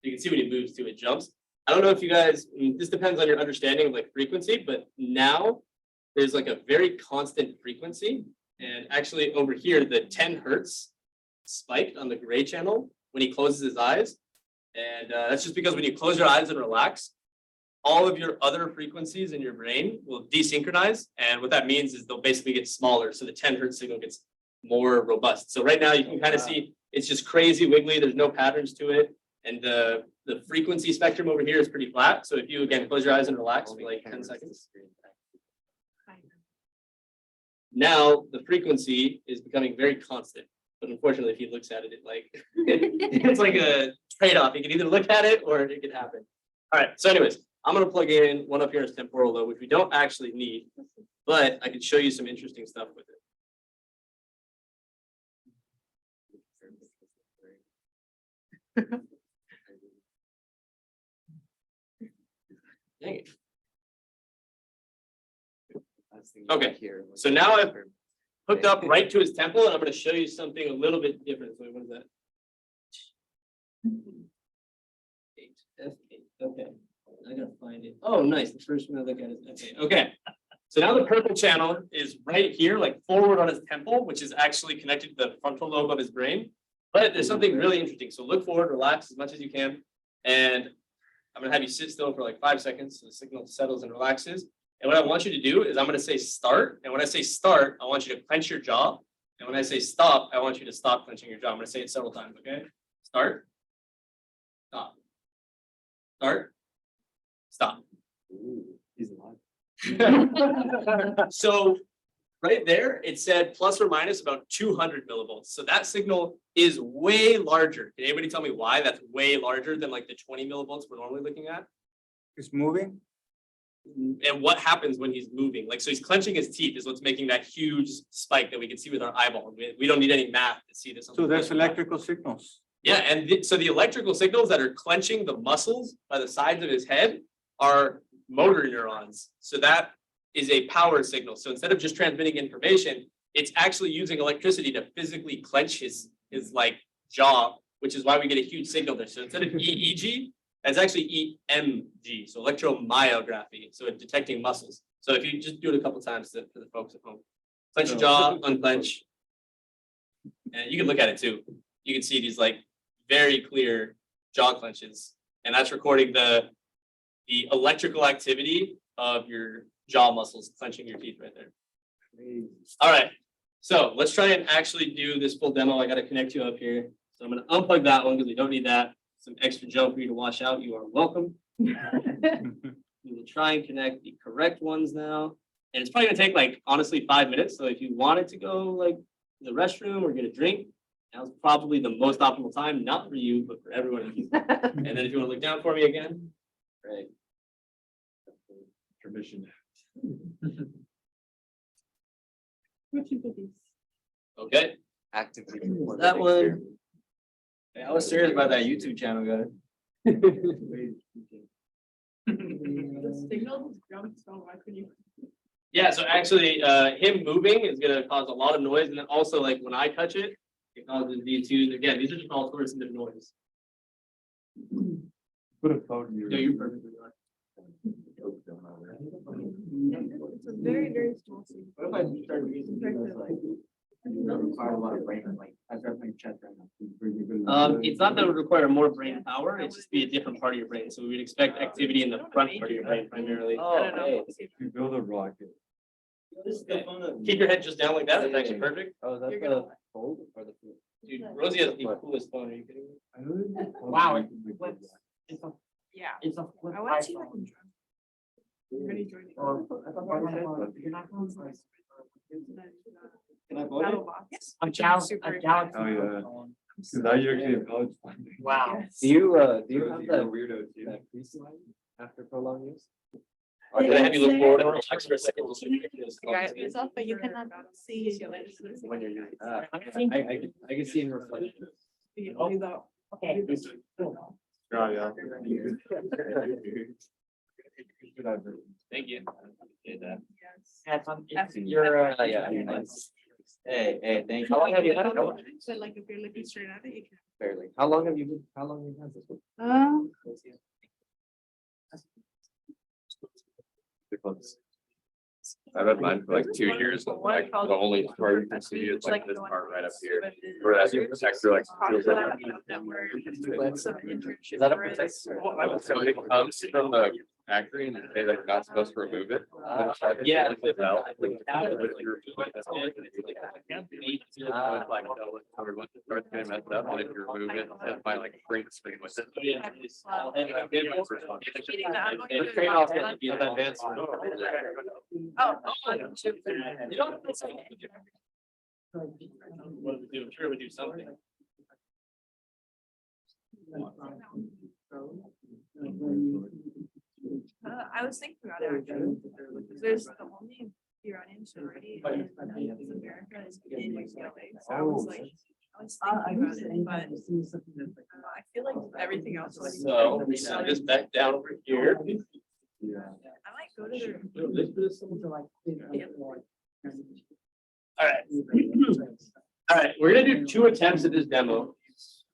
you can see when it moves too, it jumps. I don't know if you guys, this depends on your understanding of like frequency, but now there's like a very constant frequency. And actually over here, the 10 hertz spiked on the gray channel when he closes his eyes. And that's just because when you close your eyes and relax, all of your other frequencies in your brain will desynchronize. And what that means is they'll basically get smaller. So the 10 hertz signal gets more robust. So right now you can kind of see it's just crazy wiggly. There's no patterns to it. And the frequency spectrum over here is pretty flat. So if you again close your eyes and relax for like 10 seconds. Now the frequency is becoming very constant. But unfortunately, if he looks at it, it's like a trade-off. You can either look at it or it can happen. All right. So anyways, I'm going to plug in one up here as temporal lobe, which we don't actually need, but I can show you some interesting stuff with it. Dang it. Okay, so now I've hooked up right to his temple, and I'm going to show you something a little bit different. So what is that? F8. Okay, I gotta find it. Oh, nice. The first one I look at is F8. Okay, so now the purple channel is right here, like forward on his temple, which is actually connected to the frontal lobe of his brain. But there's something really interesting. So look forward, relax as much as you can, and I'm gonna have you sit still for like 5 seconds so the signal settles and relaxes. And what I want you to do is I'm going to say start. And when I say start, I want you to clench your jaw. And when I say stop, I want you to stop clenching your jaw. I'm going to say it several times, okay? Start. Stop. Start. Stop. Ooh, he's alive. So right there, it said plus or minus about 200 millivolts. So that signal is way larger. Can anybody tell me why that's way larger than like the 20 millivolts we're normally looking at? It's moving. And what happens when he's moving? Like, so he's clenching his teeth is what's making that huge spike that we can see with our eyeball. We don't need any math to see this. So there's electrical signals. Yeah, and so the electrical signals that are clenching the muscles by the sides of his head are motor neurons. So that is a power signal. So instead of just transmitting information, it's actually using electricity to physically clench his like jaw, which is why we get a huge signal there. So instead of EEG, it's actually EMG, so electromyography, so it's detecting muscles. So if you just do it a couple times for the folks at home, clench your jaw, unclench, and you can look at it too. You can see these like very clear jaw clenches, and that's recording the electrical activity of your jaw muscles clenching your teeth right there. All right, so let's try and actually do this full demo. I got to connect you up here, so I'm going to unplug that one because we don't need that. Some extra gel for you to wash out. You are welcome. We will try and connect the correct ones now. And it's probably gonna take like, honestly, 5 minutes. So if you wanted to go like to the restroom or get a drink, now's probably the most optimal time, not for you, but for everyone else. And then if you want to look down for me again, great. Permission. Okay. Actively. That one. Hey, I was serious about that YouTube channel, guys. The signal just jumped, so why couldn't you? Yeah, so actually, him moving is gonna cause a lot of noise, and then also like when I touch it, it causes these two. Again, these are just all sources of noise. Put a phone in your. No, you're perfectly right. It's a very, very small signal. What if I start using Require a lot of brain, like, I've got my chest right now. It's not that it would require more brain power, it's just be a different part of your brain. So we would expect activity in the front part of your brain primarily. Oh, hey. You build a rocket. Keep your head just down like that, that's actually perfect. Oh, that's You're gonna- the fold or the. Dude, Rosie has the coolest phone, are you kidding me? Wow, it's a, Yeah. it's a flip I want to see if I iPhone. can join. You're gonna join it. Or- You're not going to- Can I Battle box. A galaxy, Super a galaxy. Oh, yeah. phone. So now you're actually in college funding. Wow. Yes. Do you have You're a that, weirdo too. that crease line after prolonged use? Or can I have you look forward and relax for a second? Just so you can get this Yeah, focused in? it's off, but you cannot see. When you're using. I can see in reflection. Only that. Okay. Oh, yeah. Thank you. Appreciate that. Yes. That's on, it's You're, your, yeah, Nice. hey, thank How long have you had it? But like if you're looking straight at it, you can. Barely. How long have you had this one? The clubs. I've had mine for like 2 years, and like the only part you can see is like this part right up here. Whereas your protector like feels like. Is that a protector? So it comes from the factory and they like not supposed to remove it. Yeah. Starts getting messed up, and if you remove it, it might like break the screen with it. The trade-off has to be that advanced. Oh. You don't. What would we do? I'm sure we do something. I was thinking about it actually. There's the only Iranian sorority in America is in UCLA. So I was like, I was thinking about it, but I feel like everything else is. So just back down over here. I might go to their. All right. All right, we're gonna do 2 attempts at this demo.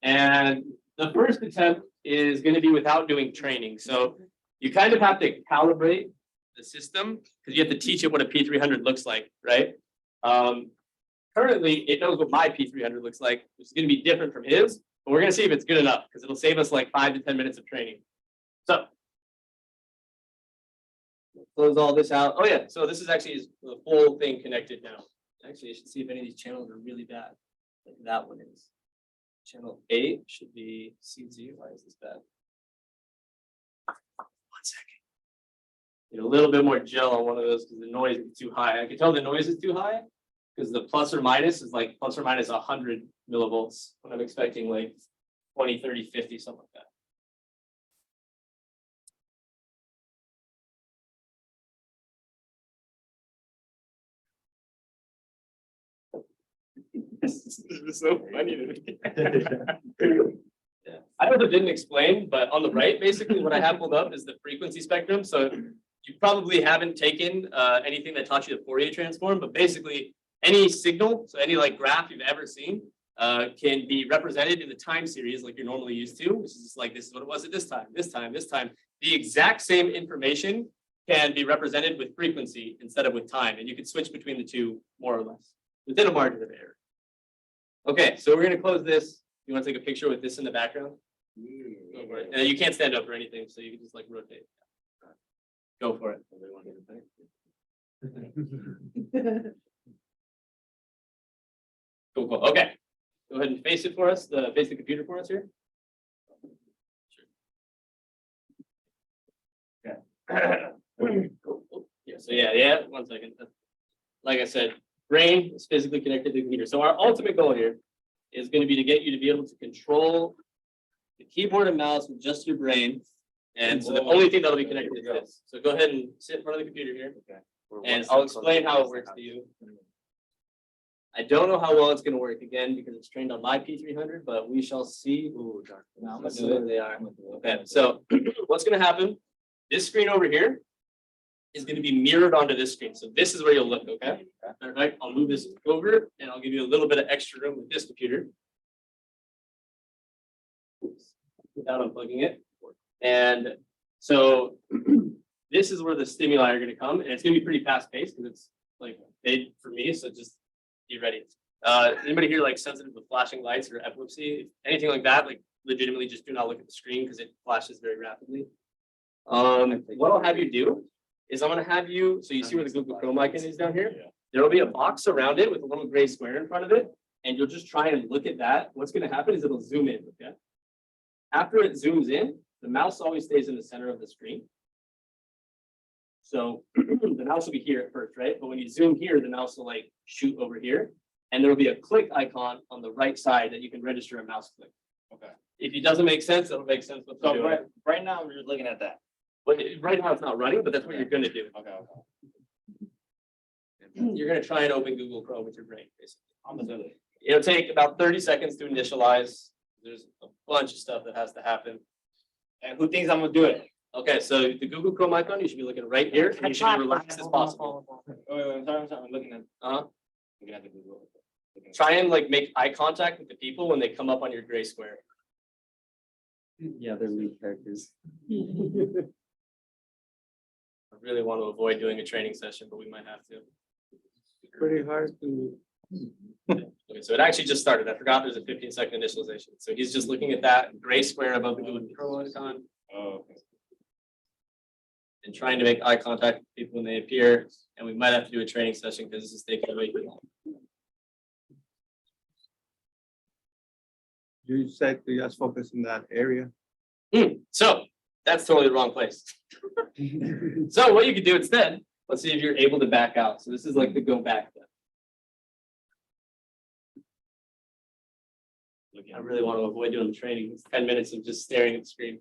And the first attempt is gonna be without doing training. So you kind of have to calibrate the system because you have to teach it what a P300 looks like, right? Currently, it knows what my P300 looks like, which is gonna be different from his, but we're gonna see if it's good enough because it'll save us like 5 to 10 minutes of training. So. Close all this out. Oh yeah, so this is actually the whole thing connected now. Actually, I should see if any of these channels are really bad. Like that one is. Channel 8 should be CZ. Why is this bad? 1 second. Get a little bit more gel on one of those because the noise is too high. I can tell the noise is too high because the plus or minus is like plus or minus 100 millivolts when I'm expecting like 20, 30, 50, something like that. This is so funny to me. Yeah. I know they didn't explain, but on the right, basically what I have pulled up is the frequency spectrum. So you probably haven't taken anything that taught you the Fourier transform, but basically any signal, so any like graph you've ever seen, can be represented in the time series like you're normally used to, which is just like this is what it was at this time, this time, this time. The exact same information can be represented with frequency instead of with time, and you can switch between the two more or less within a margin of error. Okay, so we're gonna close this. You want to take a picture with this in the background? Go for it. And you can't stand up or anything, so you can just like rotate. Go for it. Cool, cool. Okay. Go ahead and face it for us, face the computer for us here. Sure. Okay. Cool. Yeah, so yeah, 1 second. Like I said, brain is physically connected to the computer. So our ultimate goal here is going to be to get you to be able to control the keyboard and mouse with just your brain. And so the only thing that'll be connected is this. So go ahead and sit in front of the computer here. And I'll explain how it works to you. I don't know how well it's going to work again because it's trained on my P300, but we shall see. Ooh, dark. They are. Okay, so what's going to happen? This screen over here is going to be mirrored onto this screen. So this is where you'll look, okay? All right, I'll move this over and I'll give you a little bit of extra room with this computer. Without unplugging it. And so this is where the stimuli are going to come, and it's going to be pretty fast paced because it's like made for me. So just be ready. Anybody here like sensitive with flashing lights or epilepsy, anything like that? Like legitimately, just do not look at the screen because it flashes very rapidly. What I'll have you do is I'm going to have you. So you see where the Google Chrome icon is down here. There will be a box around it with a little gray square in front of it, and you'll just try and look at that. What's going to happen is it'll zoom in. Okay. After it zooms in, the mouse always stays in the center of the screen. So the mouse will be here at first, right? But when you zoom here, the mouse will like shoot over here, and there will be a click icon on the right side that you can register a mouse click. Okay. If it doesn't make sense, it'll make sense. So right now, we're just looking at that. But right now it's not running, but that's what you're going to do. Okay. You're going to try and open Google Chrome with your brain, basically. It'll take about 30 seconds to initialize. There's a bunch of stuff that has to happen. And who thinks I'm gonna do it? Okay, so the Google Chrome icon, you should be looking right here, and you should be relaxed as possible. Wait, I'm sorry, I'm looking at. Looking at the Google. Try and like make eye contact with the people when they come up on your gray square. Yeah, they're lead characters. really want to avoid doing a training session, but we might have to. Pretty hard to. Okay, so it actually just started. I forgot there's a 15-second initialization. So he's just looking at that gray square above the Google Control icon. Oh, okay. And trying to make eye contact with people when they appear. And we might have to do a training session because this is taking way too long. You said to just focus in that area. So that's totally the wrong place. So what you could do instead, let's see if you're able to back out. So this is like the go back step. I really want to avoid doing the training. It's 10 minutes of just staring at the screen.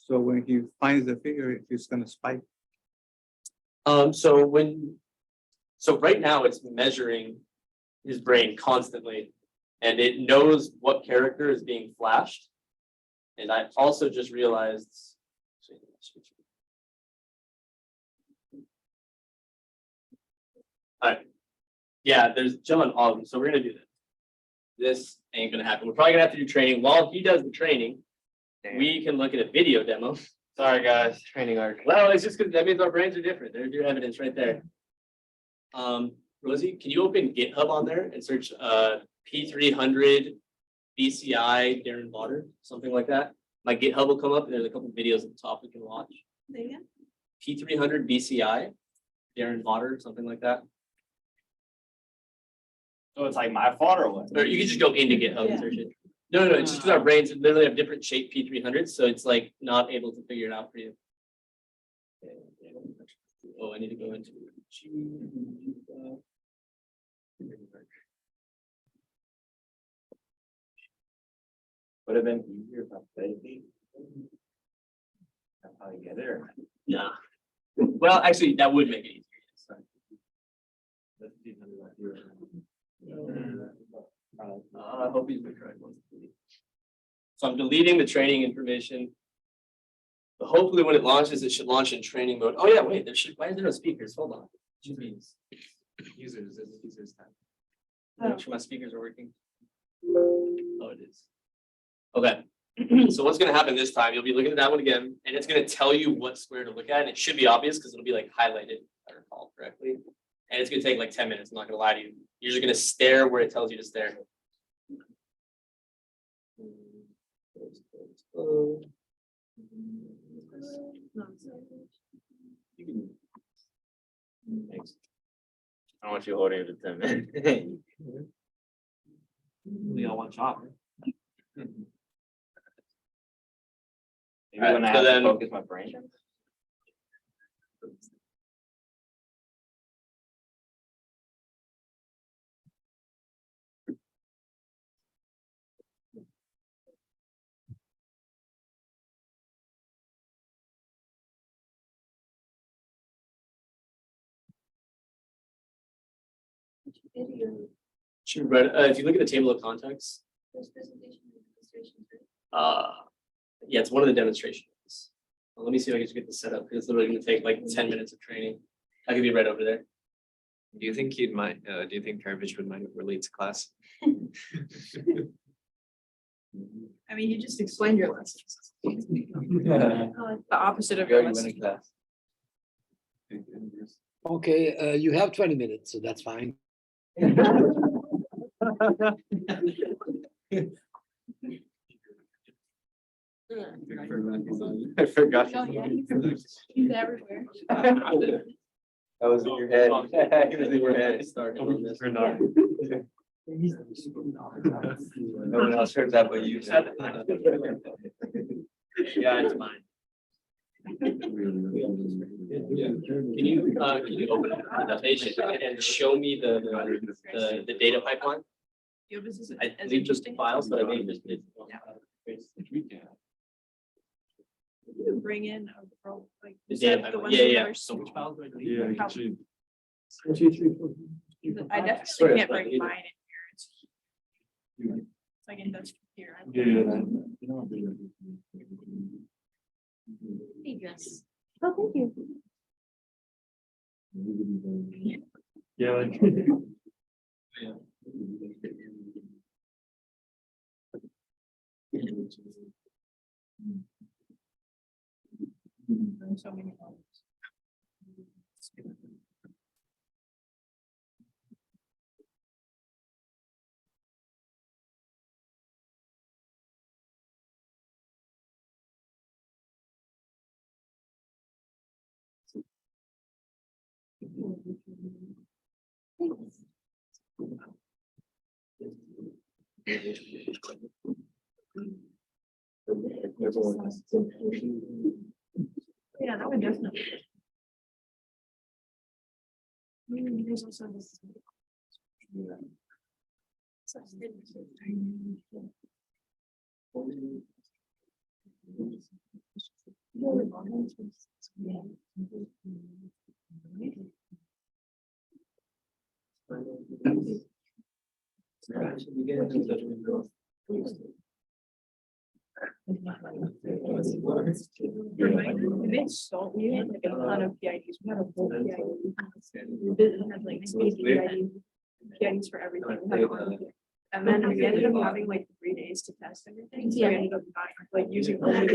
So when he finds the figure, it's gonna spike. So right now it's measuring his brain constantly, and it knows what character is being flashed. And I also just realized. All right. Yeah, there's John all of them. So we're gonna do this. This ain't gonna happen. We're probably gonna have to do training. While he does the training, we can look at a video demo. Sorry, guys, training arc. Well, it's just because that means our brains are different. There's your evidence right there. Rosie, can you open GitHub on there and search P300 BCI Darren Vawter, something like that? My GitHub will come up and there's a couple videos at the top we can watch. P300 BCI Darren Vawter, something like that. So it's like my fault or what? Or you can just go into GitHub and search it. No, it's just because our brains literally have different shape P300s, so it's like not able to figure it out for you. Oh, I need to go into. Would have been easier if I played it. That's how you get there. Yeah. Well, actually, that would make it easier. I hope he's the correct one. So I'm deleting the training information. But hopefully when it launches, it should launch in training mode. Oh yeah, wait, why is there no speakers? Hold on. Should be users time. Make sure my speakers are working. Oh, it is. Okay. So what's gonna happen this time? You'll be looking at that one again, and it's gonna tell you what square to look at, and it should be obvious because it'll be like highlighted, if I recall correctly. And it's gonna take like 10 minutes, I'm not gonna lie to you. You're just gonna stare where it tells you to stare. Thanks. I don't want you holding it to 10 minutes. We got one shot. Maybe Alright, when I so have to then- focus my brain. Sure, but if you look at the table of contents, yeah, it's one of the demonstrations. Well, let me see if I can just get this set up because it's literally going to take like 10 minutes of training. I could be right over there. Do you think he'd mind, do you think Paravich would mind if we're late to class? I mean, you just explained your lessons. The opposite of your lesson. class. Okay, you have 20 minutes, so that's fine. I forgot. Oh, yeah, he's everywhere. That was in your head. It was in your head. We're not. No one else heard that but you. Yeah, it's mine. Can you open up the presentation and show me the data pipeline? Your business is I as believe just interesting. files, but I think just. You can bring in a pro, like. The you said, data the pipeline, ones yeah, that yeah. are So which files do I delete? Yeah, How- actually. I Sorry, definitely can't but bring you- mine in here. It's like in Dutch here. Hey, Jess. Oh, thank you. Yeah, like. So many others. Yeah, that would definitely. There's also this. It's so weird, like a ton of PIDs. We have a whole PID. We didn't have like PIDs for everything. We had one. And then we ended up having like 3 days to test everything. So we ended up like using. Play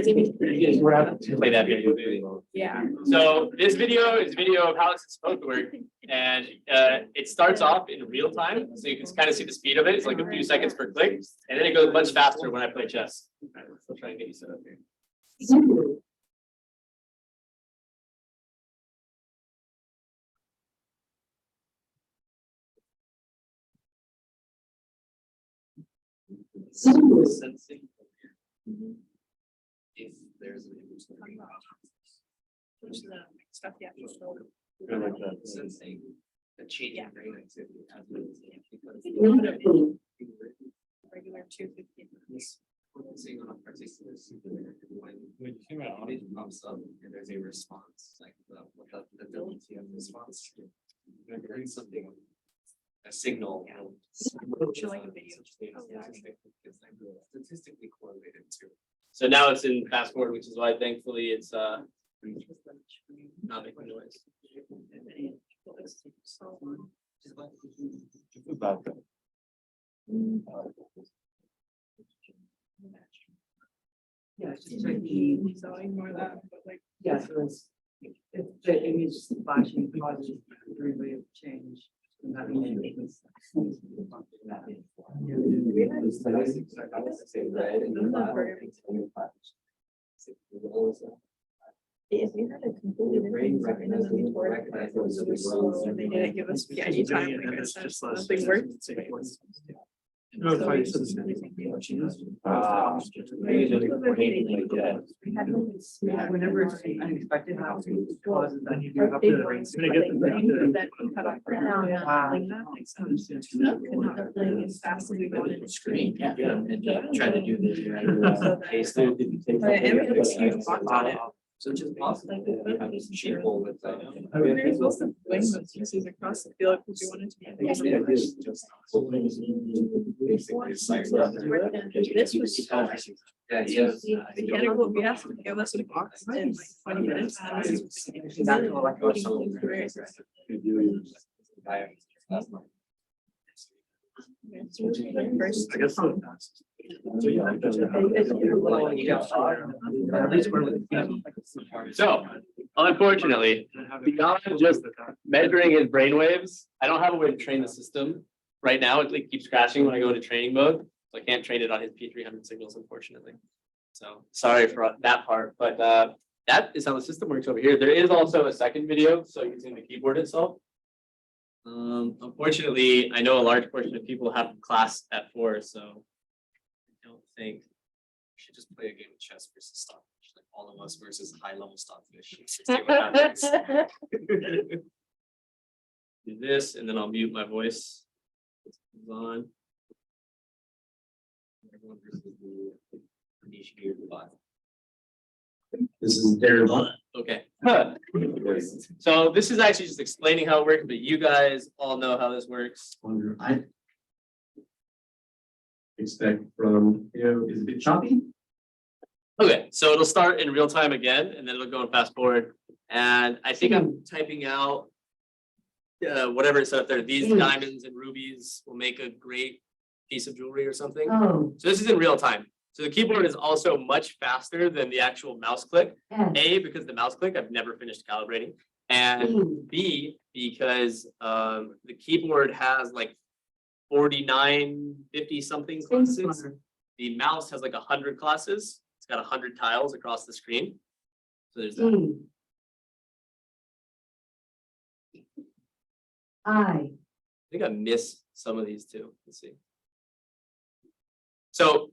that video. Yeah. So this video is video of how it's supposed to work. And it starts off in real time. So you can kind of see the speed of it. It's like a few seconds per click. And then it goes much faster when I play chess. I'll try and get you set up here. Sensing if there's an image Stuff, yeah. sensing the changing brain activity as it Regular 250. focusing on a particular when it pops up and there's a response, like the ability of response. There is something, a signal. Showing a video. Statistically correlated too. So now it's in fast forward, which is why thankfully it's not making noise. About that. Yeah, it's just like So ignore that, but like. yeah, so it's the image flashing causes a rate of change. And that means If you had a completely different design and then we tore it, it was really slow, and they didn't give us PID time, like I said, nothing worked. No, if I said whenever it's unexpected, how it causes that. you have to cut off. Like that makes sense. Could not play as fast as we wanted. Screen, yeah, and try to do the case. But it was a huge box on it. So just possible. Cheaper with We were supposed to bring those pieces across the field because we wanted to be. This was. Yeah, yes. Mechanical, we asked them to give us a box in like 20 minutes. And this was I guess so. So, unfortunately, beyond just measuring his brainwaves, I don't have a way to train the system right now. It like keeps crashing when I go into training mode, so I can't train it on his P300 signals, unfortunately. So sorry for that part, but that is how the system works over here. There is also a second video, so using the keyboard itself. Unfortunately, I know a large portion of people have class at 4, so I don't think we should just play a game of chess versus stockfish, like all of us versus high-level stockfish. See what happens. Do this, and then I'll mute my voice. Move on. Everyone versus the niche gear bot. This is Darren Vawter. Okay. So this is actually just explaining how it works, but you guys all know how this works. I expect from, is it a bit choppy? Okay, so it'll start in real time again, and then it'll go and fast forward. And I think I'm typing out whatever it's up there. These diamonds and rubies will make a great piece of jewelry or something. Oh. So this is in real time. So the keyboard is also much faster than the actual mouse click. A, because the mouse click, I've never finished calibrating. And B, because the keyboard has like 49, 50 something classes. The mouse has like 100 classes. It's got 100 tiles across the screen. So there's that. I think I missed some of these too. Let's see. So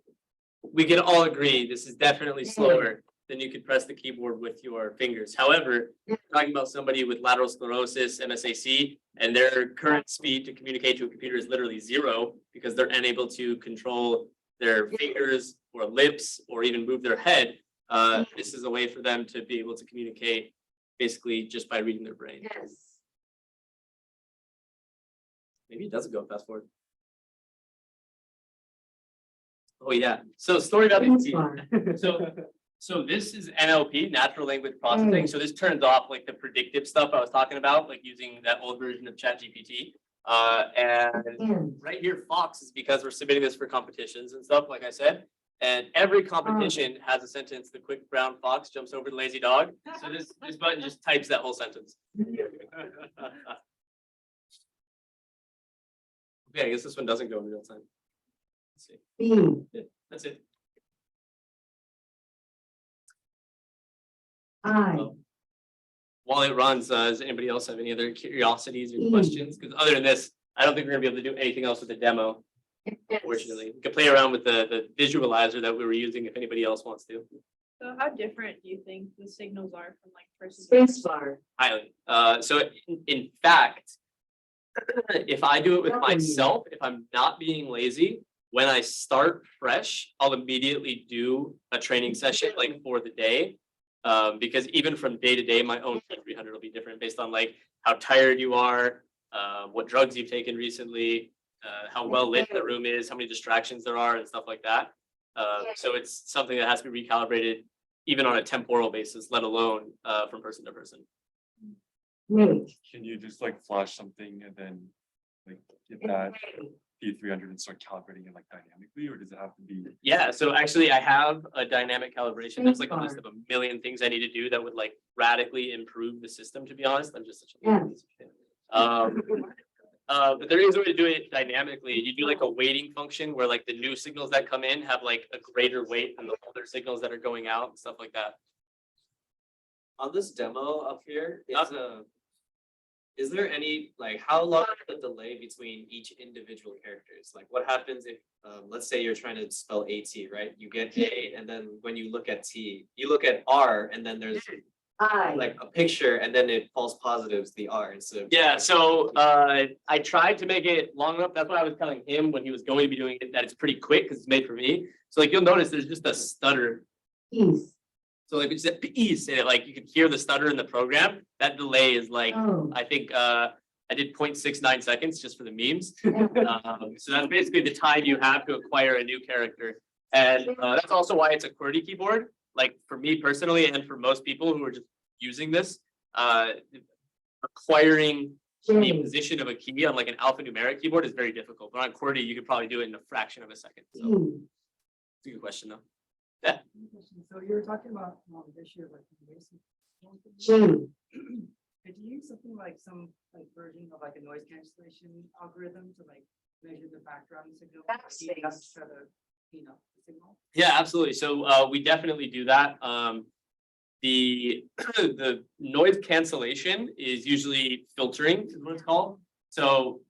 we can all agree this is definitely slower than you could press the keyboard with your fingers. However, we're talking about somebody with lateral sclerosis, MSAC, and their current speed to communicate to a computer is literally 0 because they're unable to control their fingers or lips or even move their head. This is a way for them to be able to communicate basically just by reading their brain. Yes. Maybe it doesn't go fast forward. Oh yeah. So story about the so this is NLP, natural language processing. So this turns off like the predictive stuff I was talking about, like using that old version of ChatGPT. And right here, Fox is because we're submitting this for competitions and stuff, like I said. And every competition has a sentence, the quick brown fox jumps over the lazy dog. So this button just types that whole sentence. Okay, I guess this one doesn't go in real time. Let's see. Yeah, that's it. While it runs, does anybody else have any other curiosities or questions? Because other than this, I don't think we're gonna be able to do anything else with the demo. Fortunately, we can play around with the visualizer that we were using if anybody else wants to. So how different do you think the signals are from like person? Spacebar. Highly. So in fact, if I do it with myself, if I'm not being lazy, when I start fresh, I'll immediately do a training session like for the day. Because even from day to day, my own 300 will be different based on like how tired you are, what drugs you've taken recently, how well lit the room is, how many distractions there are and stuff like that. So it's something that has to be recalibrated even on a temporal basis, let alone from person to person. Can you just like flash something and then like get that P300 and start calibrating it like dynamically, or does it have to be? Yeah, so actually I have a dynamic calibration. That's like a list of a million things I need to do that would like radically improve the system, to be honest. I'm just such a but there is a way to do it dynamically. You do like a weighting function where like the new signals that come in have like a greater weight than the older signals that are going out and stuff like that. On this demo up here, is there any, like, how long is the delay between each individual characters? Like, what happens if, let's say you're trying to spell AT, right? You get A, and then when you look at T, you look at R, and then there's like a picture, and then it false positives the R instead of. Yeah, so I tried to make it long enough. That's what I was telling him when he was going to be doing it, that it's pretty quick because it's made for me. So like you'll notice there's just a stutter. So like it's piece, like you can hear the stutter in the program. That delay is like I think I did 0.69 seconds just for the memes. So that's basically the time you have to acquire a new character, and that's also why it's a QWERTY keyboard. Like for me personally, and for most people who are just using this, acquiring the position of a key on like an alphanumeric keyboard is very difficult. But on QWERTY, you could probably do it in a fraction of a second. So it's a good question though. Yeah. So you were talking about this year, like could you use something like some like version of like a noise cancellation algorithm to like measure the background signal? The signal? Yeah, absolutely. So we definitely do that. The noise cancellation is usually filtering, is what it's called. So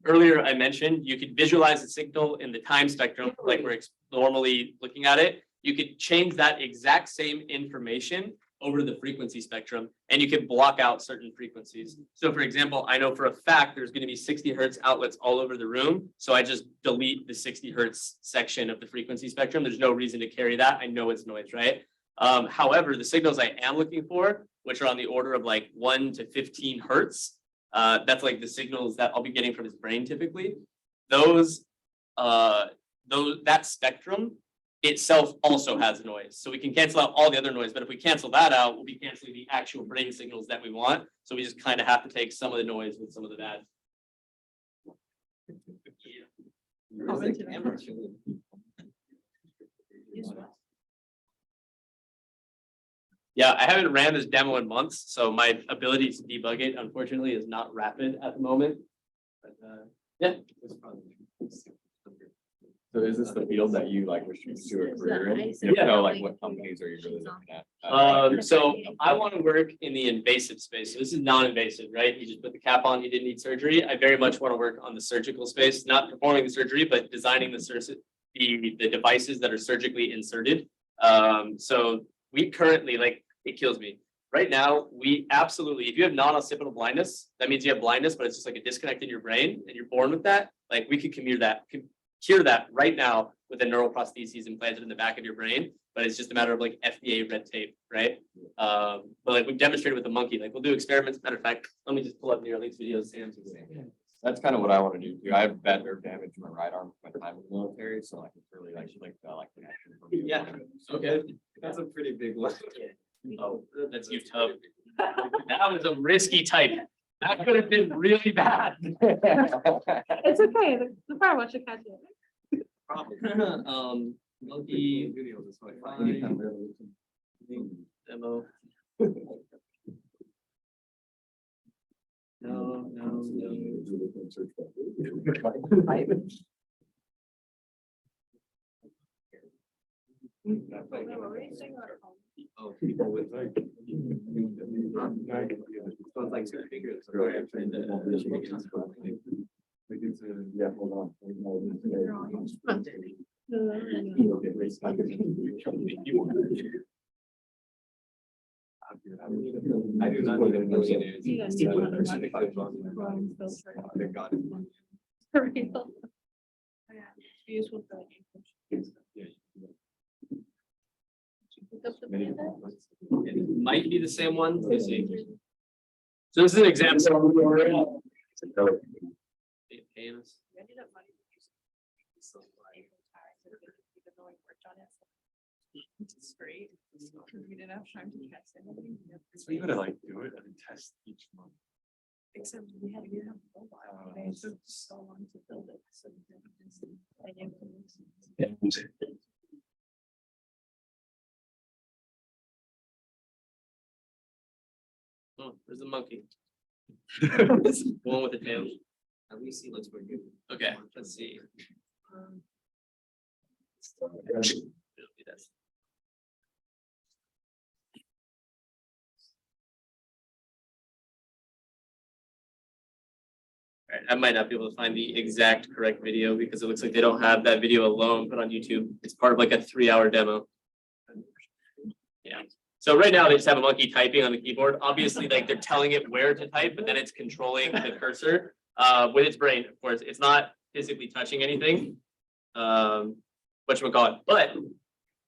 earlier I mentioned you could visualize the signal in the time spectrum like we're normally looking at it. You could change that exact same information over the frequency spectrum, and you can block out certain frequencies. So for example, I know for a fact there's going to be 60 hertz outlets all over the room. So I just delete the 60 hertz section of the frequency spectrum. There's no reason to carry that. I know it's noise, right? However, the signals I am looking for, which are on the order of like 1 to 15 hertz, that's like the signals that I'll be getting from his brain typically. That spectrum itself also has noise. So we can cancel out all the other noise, but if we cancel that out, we'll be canceling the actual brain signals that we want. So we just kind of have to take some of the noise with some of the bad. Yeah, I haven't ran this demo in months, so my ability to debug it unfortunately is not rapid at the moment. But yeah. So is this the field that you like wish to pursue a career in? If so, like what companies are you really looking at? So I want to work in the invasive space. So this is non-invasive, right? You just put the cap on, you didn't need surgery. I very much want to work on the surgical space, not performing the surgery, but designing the devices that are surgically inserted. So we currently, like, it kills me. Right now, we absolutely, if you have non-occipital blindness, that means you have blindness, but it's just like a disconnect in your brain and you're born with that. Like we could cure that right now with a neural prosthesis implanted in the back of your brain, but it's just a matter of like FDA red tape, right? But like we've demonstrated with the monkey, like we'll do experiments. Matter of fact, let me just pull up Neuralink's videos. Sam's That's kind of what I want to do too. I have bad nerve damage in my right arm from my time in the military, so like it's really like connection for me. Yeah. Okay. That's a pretty big one. Oh, that's you, Tub. That was a risky type. That could have been really bad. It's okay, the firewall should catch it. Monkey Videos is like fine. Demo. No. Oh, people with like. So it's like two fingers. Yeah, hold on. I do not need a millionaire. You guys do want to Thank God. For real. Yeah, use with the. Pick up the panda? It might be the same one. Let's see. So this is an example. Pains. It's great. We didn't have time to test anything. So you gotta like do it and test each month. Except we had to get a mobile. and It took so long to build it. So we didn't just- I didn't- Oh, there's the monkey. The one with the tail. At least he looks pretty good. Okay, let's see. All right, I might not be able to find the exact correct video because it looks like they don't have that video alone put on YouTube. It's part of like a 3-hour demo. Yeah. So right now they just have a monkey typing on the keyboard. Obviously, like they're telling it where to type, but then it's controlling the cursor with its brain. Of course, it's not physically touching anything. Whatchamacallit. But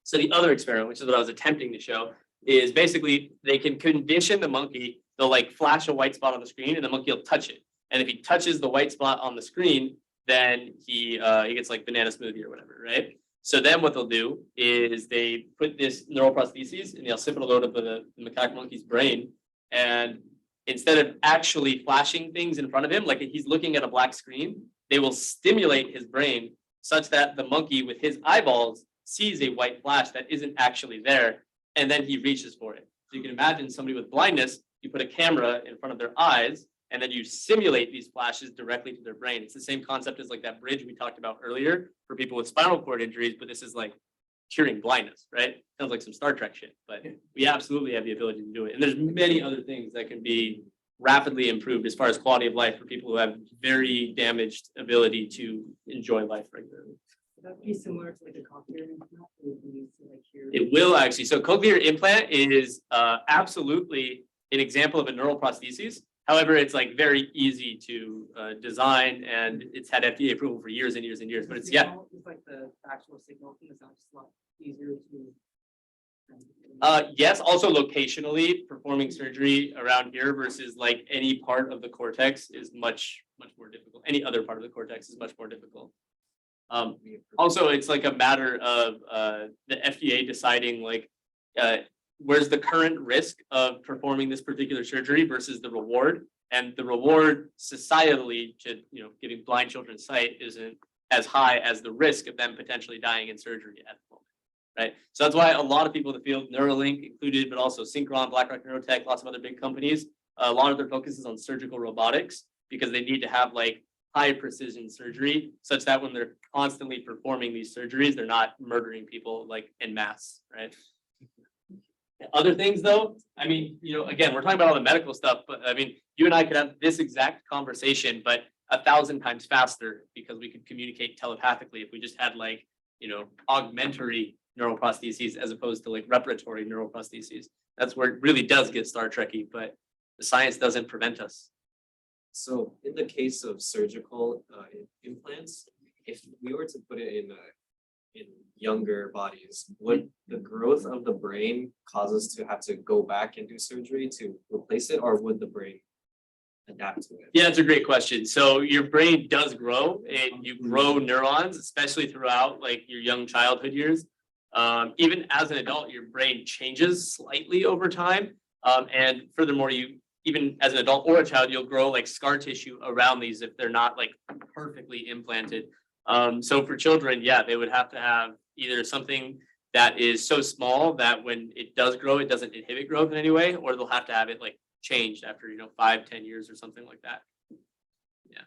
so the other experiment, which is what I was attempting to show, is basically they can condition the monkey. They'll like flash a white spot on the screen, and the monkey will touch it. And if he touches the white spot on the screen, then he gets like banana smoothie or whatever, right? So then what they'll do is they put this neural prosthesis in the occipital lobe of the macaque monkey's brain. And instead of actually flashing things in front of him, like he's looking at a black screen, they will stimulate his brain such that the monkey with his eyeballs sees a white flash that isn't actually there. And then he reaches for it. So you can imagine somebody with blindness, you put a camera in front of their eyes, and then you simulate these flashes directly to their brain. It's the same concept as like that bridge we talked about earlier for people with spinal cord injuries, but this is like curing blindness, right? Sounds like some Star Trek shit, but we absolutely have the ability to do it. And there's many other things that can be rapidly improved as far as quality of life for people who have very damaged ability to enjoy life regularly. That'd be similar to like a cochlear implant. Where you can use to, like, hear- It will actually. So cochlear implant is absolutely an example of a neural prosthesis. However, it's like very easy to design, and it's had FDA approval for years and years and years. But it's yeah. It's like the actual signal thing is not just a lot easier to. Yes, also locationally performing surgery around here versus like any part of the cortex is much more difficult. Any other part of the cortex is much more difficult. Also, it's like a matter of the FDA deciding like where's the current risk of performing this particular surgery versus the reward. And the reward societally to giving blind children sight isn't as high as the risk of them potentially dying in surgery at the moment. right? So that's why a lot of people in the field, Neuralink included, but also Synchron, BlackRock Neurotech, lots of other big companies, a lot of their focus is on surgical robotics because they need to have like high precision surgery such that when they're constantly performing these surgeries, they're not murdering people like en masse, right? Other things though, I mean, again, we're talking about all the medical stuff, but I mean, you and I could have this exact conversation, but 1,000 times faster because we could communicate telepathically if we just had like, augmentary neuroprostheses as opposed to like reparatory neuroprostheses. That's where it really does get Star Trekky, but the science doesn't prevent us. So in the case of surgical implants, if we were to put it in younger bodies, would the growth of the brain cause us to have to go back and do surgery to replace it, or would the brain adapt to it? Yeah, that's a great question. So your brain does grow and you grow neurons, especially throughout like your young childhood years. Even as an adult, your brain changes slightly over time. And furthermore, even as an adult or a child, you'll grow like scar tissue around these if they're not like perfectly implanted. So for children, yeah, they would have to have either something that is so small that when it does grow, it doesn't inhibit growth in any way, or they'll have to have it like changed after 5-10 years or something like that. Yeah.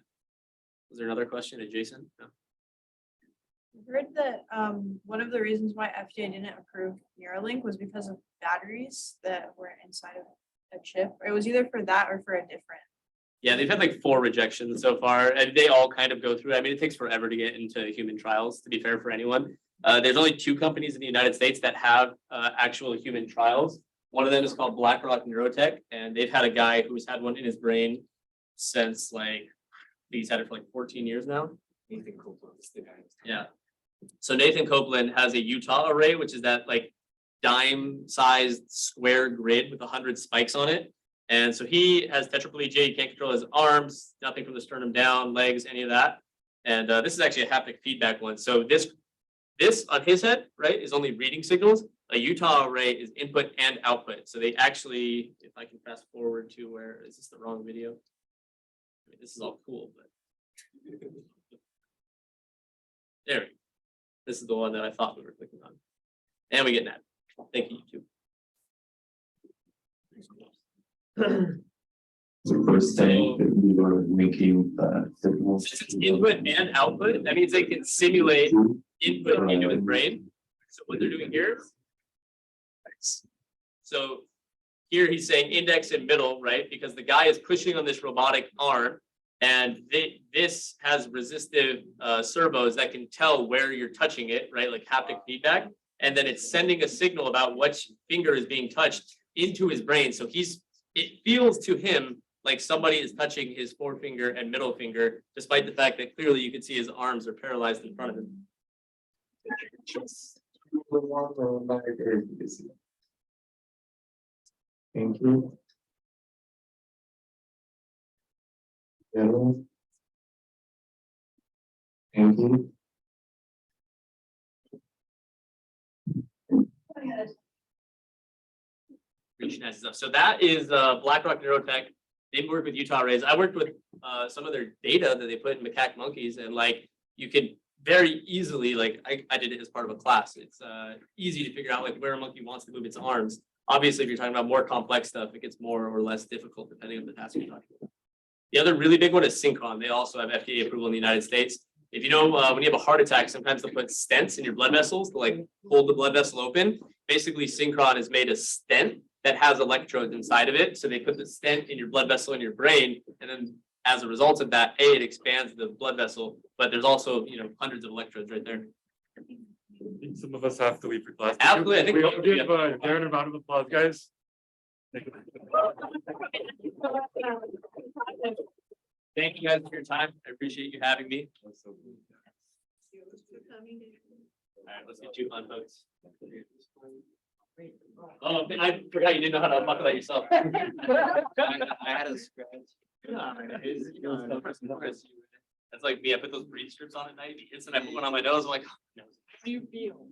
Was there another question adjacent? No. I heard that one of the reasons why FDA didn't approve Neuralink was because of batteries that were inside of a chip. It was either for that or for a different. Yeah, they've had like 4 rejections so far, and they all kind of go through. I mean, it takes forever to get into human trials, to be fair for anyone. There's only 2 companies in the United States that have actual human trials. One of them is called BlackRock Neurotech, and they've had a guy who's had one in his brain since like, he's had it for like 14 years now. Nathan Copeland is the guy. Yeah. So Nathan Copeland has a Utah array, which is that like dime-sized square grid with 100 spikes on it. And so he has tetraplegia, he can't control his arms, nothing from the sternum down, legs, any of that. And this is actually a haptic feedback one. So this on his head, right, is only reading signals. A Utah array is input and output. So they actually, if I can fast forward to where, is this the wrong video? I mean, this is all cool, but there we go. This is the one that I thought we were clicking on. And we get that. Thank you, YouTube. So first thing that we were making signals. Since it's input and output, that means they can simulate input into his brain. So what they're doing here. So here he's saying index and middle, right? Because the guy is pushing on this robotic arm, and this has resistive servos that can tell where you're touching it, right? Like haptic feedback. And then it's sending a signal about which finger is being touched into his brain. So it feels to him like somebody is touching his forefinger and middle finger, despite the fact that clearly you can see his arms are paralyzed in front of him. Thank you. Yellow. Thank you. Reaching out stuff. So that is BlackRock Neurotech. They work with Utah Rays. I worked with some of their data that they put in macaque monkeys, and like you could very easily, like I did it as part of a class. It's easy to figure out like where a monkey wants to move its arms. Obviously, if you're talking about more complex stuff, it gets more or less difficult depending on the task you're talking about. The other really big one is Synchron. They also have FDA approval in the United States. If you know, when you have a heart attack, sometimes they'll put stents in your blood vessels to like hold the blood vessel open. Basically, Synchron has made a stent that has electrodes inside of it. So they put the stent in your blood vessel in your brain, and then as a result of that, it expands the blood vessel, but there's also, hundreds of electrodes right there. I think some of us have to leave for class. Absolutely, I think we both of you give Darren a round of applause, guys. Thank you guys for your time. I appreciate you having me. All right, let's get you on, folks. Oh, I forgot you didn't know how to buckle that yourself. I had a scratch. That's like me. I put those breathe strips on at night. The instant I put one on my nose, I'm like, no. How do you feel?